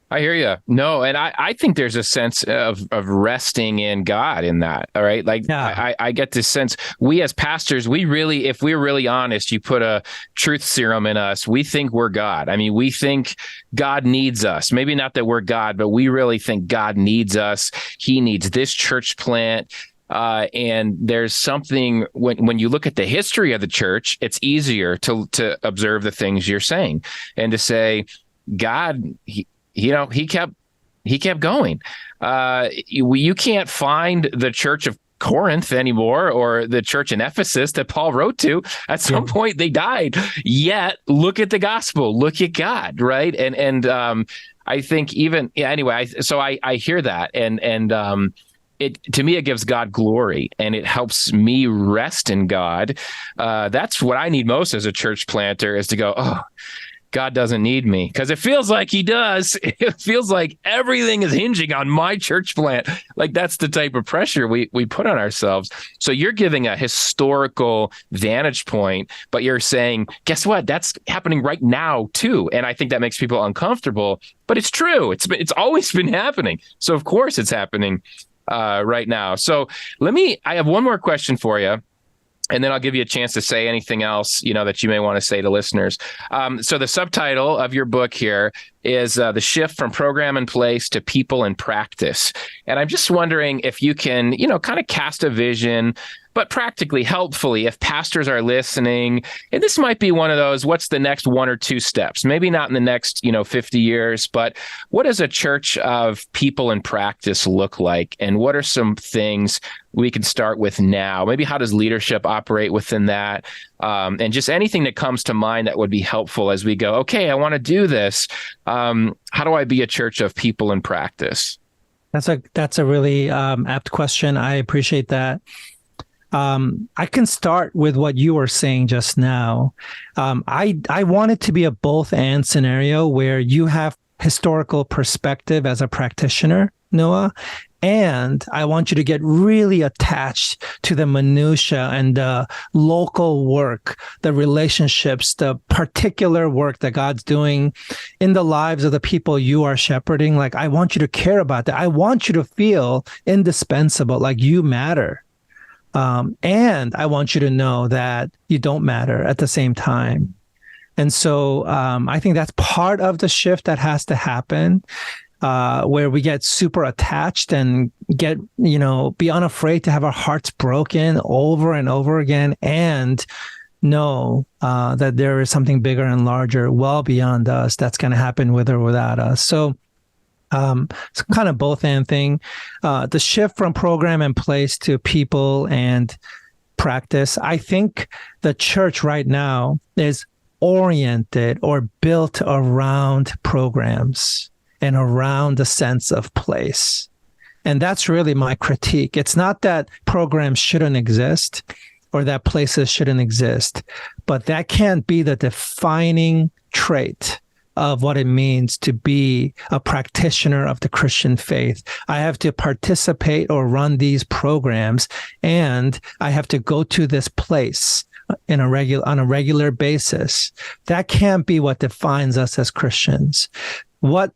I hear you. No, and I think there's a sense of resting in God in that. All right. Like, yeah. I get this sense, we as pastors, if we're really honest, you put a truth serum in us, we think we're God. I mean, we think God needs us. Maybe not that we're God, but we really think God needs us. He needs this church plant. And there's something when you look at the history of the church, it's easier to observe the things you're saying and to say, God, he kept going. You can't find the church of Corinth anymore, or the church in Ephesus that Paul wrote to. At some point, they died. Yet, look at the gospel. Look at God, right? And I think even anyway. So I hear that, and to me, it gives God glory, and it helps me rest in God. That's what I need most as a church planter, is to go, oh, God doesn't need me, because it feels like he does. It feels like everything is hinging on my church plant. Like, that's the type of pressure we put on ourselves. So you're giving a historical vantage point, but you're saying, guess what? That's happening right now too. And I think that makes people uncomfortable, but it's true. It's always been happening. So of course it's happening right now. So I have one more question for you, and then I'll give you a chance to say anything else, that you may want to say to listeners. So the subtitle of your book here is The Shift from Program in Place to People in Practice. And I'm just wondering if you can, kind of cast a vision, but practically, helpfully, if pastors are listening, and this might be one of those, what's the next 1 or 2 steps? Maybe not in the next, 50 years, but what does a church of people in practice look like? And what are some things we can start with now? Maybe how does leadership operate within that? And just anything that comes to mind that would be helpful as we go, okay, I want to do this. How do I be a church of people in practice? That's a really apt question. I appreciate that. I can start with what you were saying just now. I want it to be a both and scenario where you have historical perspective as a practitioner, Noah, and I want you to get really attached to the minutia and the local work, the relationships, the particular work that God's doing in the lives of the people you are shepherding. Like, I want you to care about that. I want you to feel indispensable, like you matter. And I want you to know that you don't matter at the same time. And so I think that's part of the shift that has to happen, where we get super attached and get, be unafraid to have our hearts broken over and over again, and know that there is something bigger and larger, well beyond us, that's going to happen with or without us. So it's kind of both and thing. The shift from program and place to people and practice. I think the church right now is oriented or built around programs and around the sense of place. And that's really my critique. It's not that programs shouldn't exist or that places shouldn't exist, but that can't be the defining trait of what it means to be a practitioner of the Christian faith. I have to participate or run these programs, and I have to go to this place on a regular basis. That can't be what defines us as Christians. What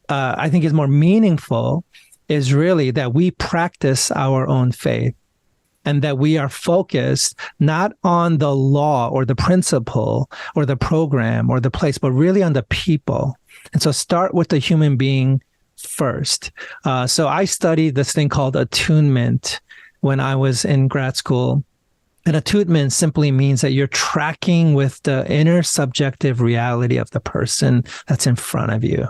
I think is more meaningful is really that we practice our own faith, and that we are focused not on the law or the principle or the program or the place, but really on the people. And so start with the human being first. So I studied this thing called attunement when I was in grad school. And attunement simply means that you're tracking with the inner subjective reality of the person that's in front of you.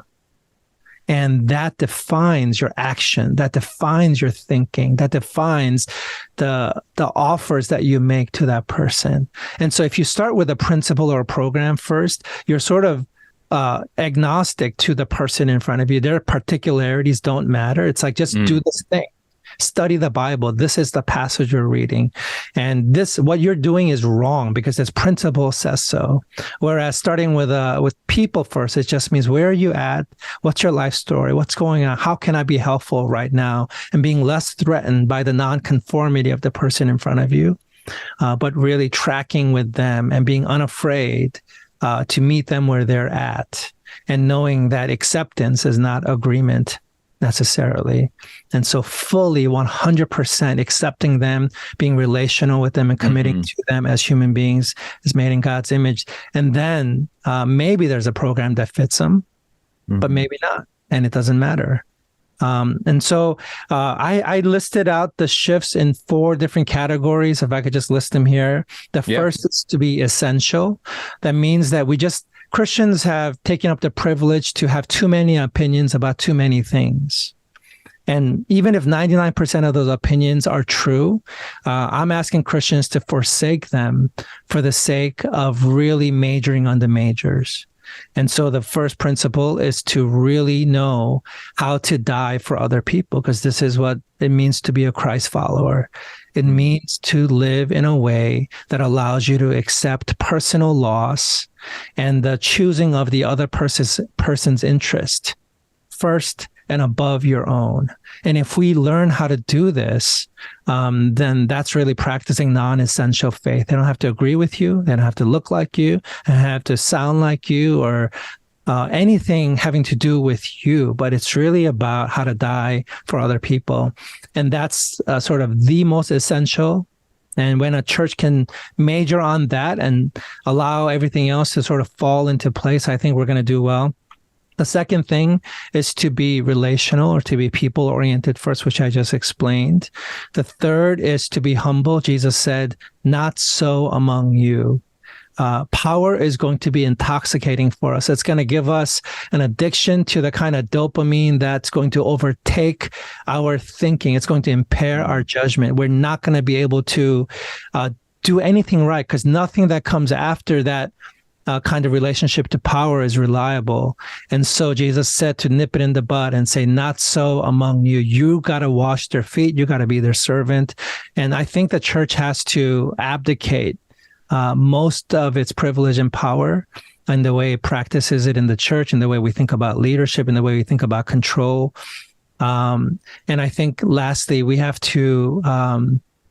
And that defines your action, that defines your thinking, that defines the offers that you make to that person. And so if you start with a principle or a program first, you're sort of agnostic to the person in front of you. Their particularities don't matter. It's like, just do this thing. Study the Bible. This is the passage you're reading. And what you're doing is wrong because this principle says so. Whereas starting with people first, it just means, where are you at? What's your life story? What's going on? How can I be helpful right now? And being less threatened by the nonconformity of the person in front of you, but really tracking with them and being unafraid to meet them where they're at, and knowing that acceptance is not agreement necessarily. And so fully 100% accepting them, being relational with them, and committing to them as human beings is made in God's image. And then maybe there's a program that fits them, but maybe not. And it doesn't matter. And so I listed out the shifts in 4 different categories. If I could just list them here. The first is to be essential. That means that Christians have taken up the privilege to have too many opinions about too many things. And even if 99% of those opinions are true, I'm asking Christians to forsake them for the sake of really majoring on the majors. And so the first principle is to really know how to die for other people, because this is what it means to be a Christ follower. It means to live in a way that allows you to accept personal loss and the choosing of the other person's interest first and above your own. And if we learn how to do this, then that's really practicing non-essential faith. They don't have to agree with you. They don't have to look like you. They don't have to sound like you or anything having to do with you, but it's really about how to die for other people. And that's sort of the most essential. And when a church can major on that and allow everything else to sort of fall into place, I think we're going to do well. The second thing is to be relational or to be people-oriented first, which I just explained. The third is to be humble. Jesus said, "Not so among you." Power is going to be intoxicating for us. It's going to give us an addiction to the kind of dopamine that's going to overtake our thinking. It's going to impair our judgment. We're not going to be able to do anything right, because nothing that comes after that kind of relationship to power is reliable. And so Jesus said to nip it in the bud and say, "Not so among you." You got to wash their feet. You got to be their servant. And I think the church has to abdicate most of its privilege and power and the way it practices it in the church and the way we think about leadership and the way we think about control. And I think lastly, we have to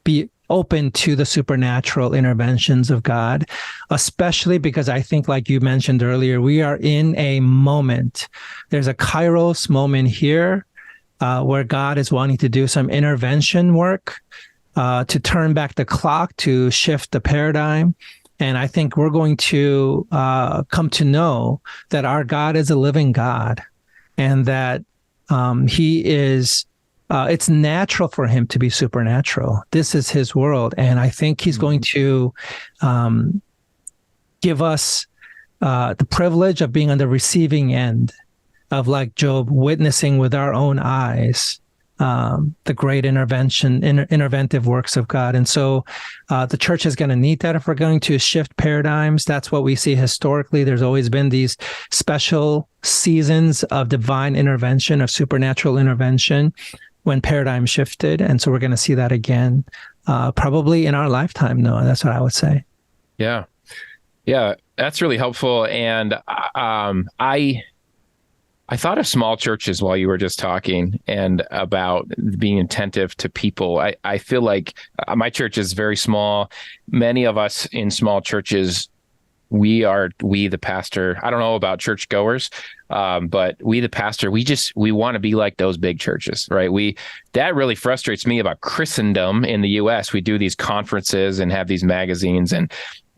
be open to the supernatural interventions of God, especially because I think, like you mentioned earlier, we are in a moment. There's a Kairos moment here where God is wanting to do some intervention work to turn back the clock, to shift the paradigm. And I think we're going to come to know that our God is a living God, and that he is, it's natural for him to be supernatural. This is his world. And I think he's going to give us the privilege of being on the receiving end of, like Job, witnessing with our own eyes the great interventive works of God. And so the church is going to need that if we're going to shift paradigms. That's what we see historically. There's always been these special seasons of divine intervention, of supernatural intervention when paradigm shifted. And so we're going to see that again, probably in our lifetime, Noah. That's what I would say. Yeah. Yeah, that's really helpful. And I thought of small churches while you were just talking and about being attentive to people. I feel like my church is very small. Many of us in small churches, we the pastor, I don't know about church goers, but we, the pastor, we want to be like those big churches, right? That really frustrates me about Christendom in the US. We do these conferences and have these magazines, and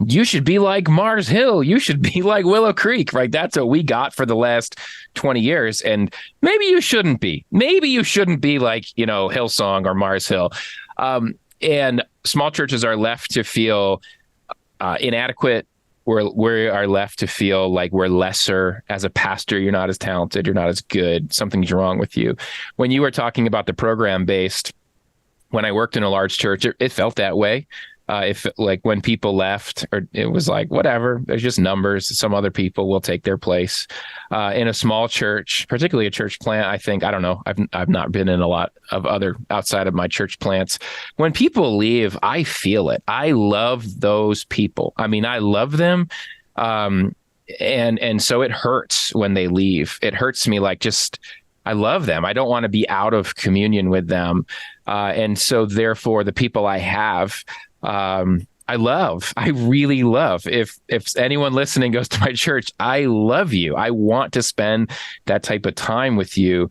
you should be like Mars Hill. You should be like Willow Creek, right? That's what we got for the last 20 years. And maybe you shouldn't be. Maybe you shouldn't be like, Hillsong or Mars Hill. And small churches are left to feel inadequate. We are left to feel like we're lesser. As a pastor, you're not as talented. You're not as good. Something's wrong with you. When you were talking about the program-based, when I worked in a large church, it felt that way. If like when people left, or it was like, whatever, there's just numbers. Some other people will take their place. In a small church, particularly a church plant, I don't know. I've not been in a lot of other outside of my church plants. When people leave, I feel it. I love those people. I mean, I love them. And so it hurts when they leave. It hurts me I love them. I don't want to be out of communion with them. And so therefore the people I have, I really love. If anyone listening goes to my church, I love you. I want to spend that type of time with you.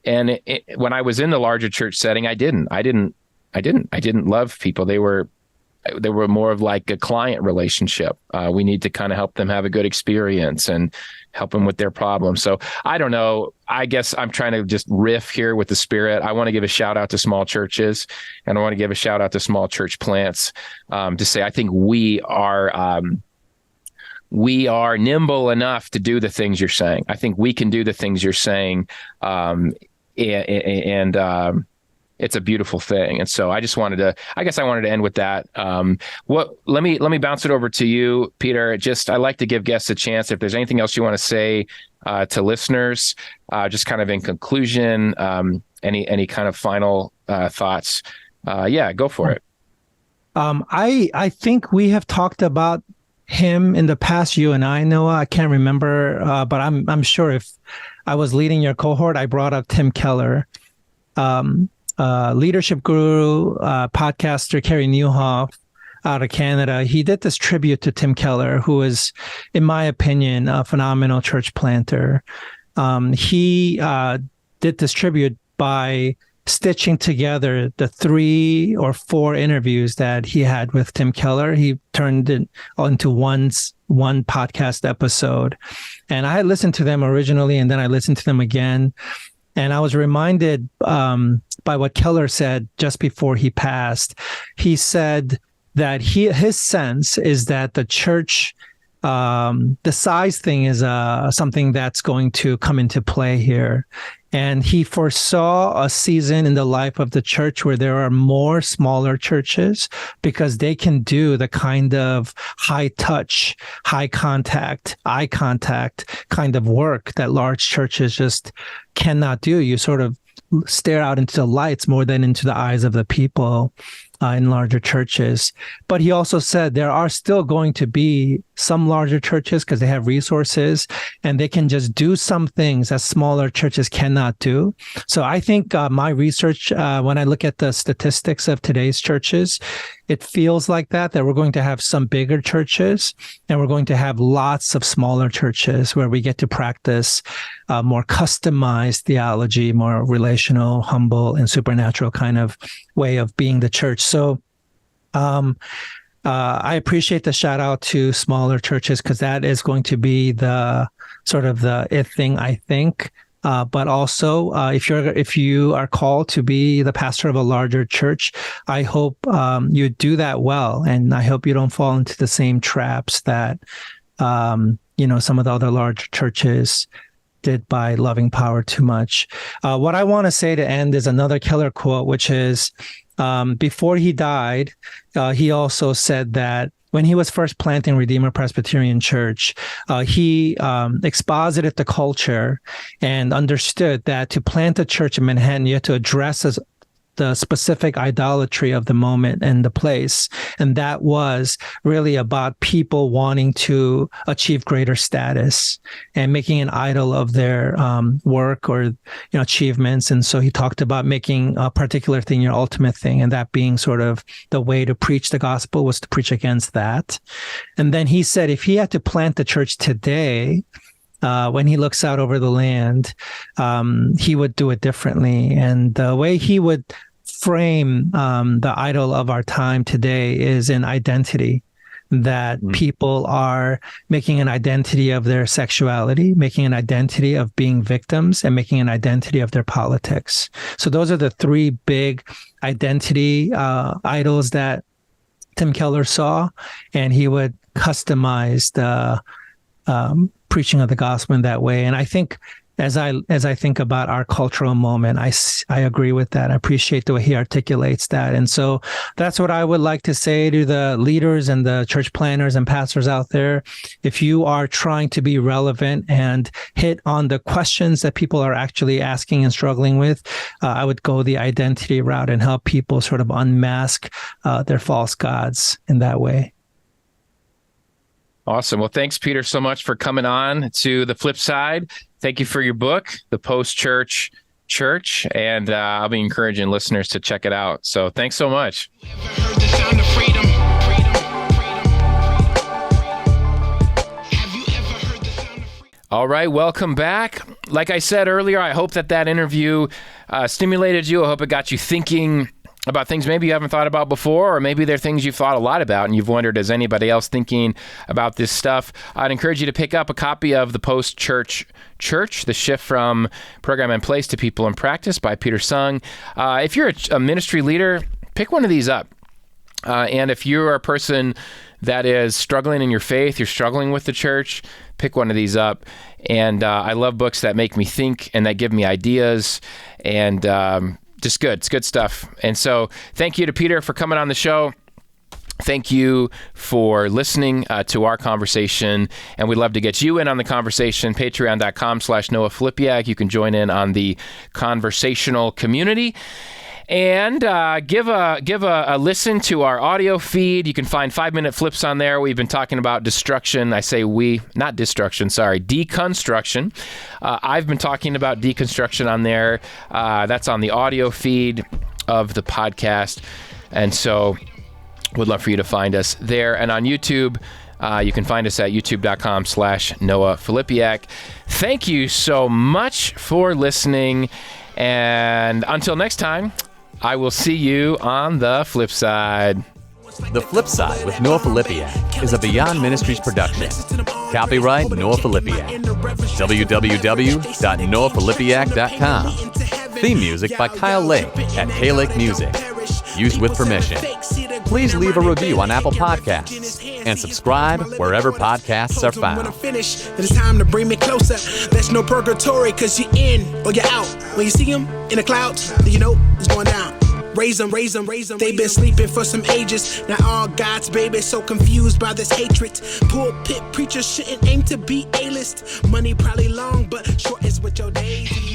And when I was in the larger church setting, I didn't love people. They were more of like a client relationship. We need to kind of help them have a good experience and help them with their problems. So I don't know. I guess I'm trying to just riff here with the Spirit. I want to give a shout out to small churches, and I want to give a shout out to small church plants to say I think we are nimble enough to do the things you're saying. I think we can do the things you're saying, and it's a beautiful thing. And so I wanted to end with that. Let me bounce it over to you, Peter. I like to give guests a chance. If there's anything else you want to say to listeners, just kind of in conclusion, any kind of final thoughts. Go for it. I think we have talked about him in the past, you and I, Noah. I can't remember, but I'm sure if I was leading your cohort, I brought up Tim Keller. Leadership guru, podcaster Carey Nieuwhof out of Canada. He did this tribute to Tim Keller, who is, in my opinion, a phenomenal church planter. He did this tribute by stitching together the 3 or 4 interviews that he had with Tim Keller. He turned it into one podcast episode. And I had listened to them originally, and then I listened to them again. And I was reminded by what Keller said just before he passed. He said that his sense is that the church, the size thing is something that's going to come into play here. And he foresaw a season in the life of the church where there are more smaller churches because they can do the kind of high touch, high contact, eye contact kind of work that large churches just cannot do. You sort of stare out into the lights more than into the eyes of the people in larger churches. But he also said there are still going to be some larger churches because they have resources and they can just do some things that smaller churches cannot do. So I think my research, when I look at the statistics of today's churches, it feels like that we're going to have some bigger churches and we're going to have lots of smaller churches where we get to practice more customized theology, more relational, humble, and supernatural kind of way of being the church. So I appreciate the shout out to smaller churches because that is going to be the sort of the it thing, I think. But also, if you are called to be the pastor of a larger church, I hope you do that well, and I hope you don't fall into the same traps that some of the other large churches did by loving power too much. What I want to say to end is another Keller quote, which is before he died, he also said that when he was first planting Redeemer Presbyterian Church, he exposited the culture and understood that to plant a church in Manhattan, you have to address the specific idolatry of the moment and the place. And that was really about people wanting to achieve greater status and making an idol of their work or achievements. And so he talked about making a particular thing your ultimate thing, and that being sort of the way to preach the gospel was to preach against that. And then he said if he had to plant the church today, when he looks out over the land, he would do it differently. And the way he would frame the idol of our time today is in identity, that people are making an identity of their sexuality, making an identity of being victims, and making an identity of their politics. So those are the 3 big identity idols that Tim Keller saw, and he would customize the preaching of the gospel in that way. And I think as I think about our cultural moment, I agree with that. I appreciate the way he articulates that. And so that's what I would like to say to the leaders and the church planners and pastors out there. If you are trying to be relevant and hit on the questions that people are actually asking and struggling with, I would go the identity route and help people sort of unmask their false gods in that way. Awesome. Well, thanks, Peter, so much for coming on to The Flip Side. Thank you for your book, The Post-Church Church, and I'll be encouraging listeners to check it out. So thanks so much. Ever heard the sound of freedom? Have you ever heard the sound of freedom? All right, welcome back. Like I said earlier, I hope that interview stimulated you. I hope it got you thinking about things maybe you haven't thought about before, or maybe they're things you've thought a lot about and you've wondered, is anybody else thinking about this stuff? I'd encourage you to pick up a copy of The Post-Church Church, The Shift from Program and Place to People and Practice by Peter Sung. If you're a ministry leader, pick one of these up. And if you're a person that is struggling in your faith, you're struggling with the church, pick one of these up. And I love books that make me think and that give me ideas. And just good. It's good stuff. And so thank you to Peter for coming on the show. Thank you for listening to our conversation, and we'd love to get you in on the conversation. Patreon.com/Noah Filipiak. You can join in on the conversational community. And give a listen to our audio feed. You can find 5-minute flips on there. We've been talking about destruction. I say we, not destruction, sorry, deconstruction. I've been talking about deconstruction on there. That's on the audio feed of the podcast. And so would love for you to find us there. And on YouTube, you can find us at youtube.com/Noah Filipiak. Thank you so much for listening. And until next time, I will see you on the flip side. The Flip Side with Noah Filipiak is a Beyond Ministries production. Copyright Noah Filipiak. www.noahfilipiak.com. Theme music by Kyle Lake at K-Lake Music. Used with permission. Please leave a review on Apple Podcasts and subscribe wherever podcasts are found. It's time to bring me closer. There's no purgatory, cause you're in or you're out. When you see them in the clouds, then you know it's going down. Raise them, raise them, raise them. They've been sleeping for some ages. Now all God's babies so confused by this hatred. Pulpit preachers shouldn't aim to be A-list. Money probably long, but short is what your days.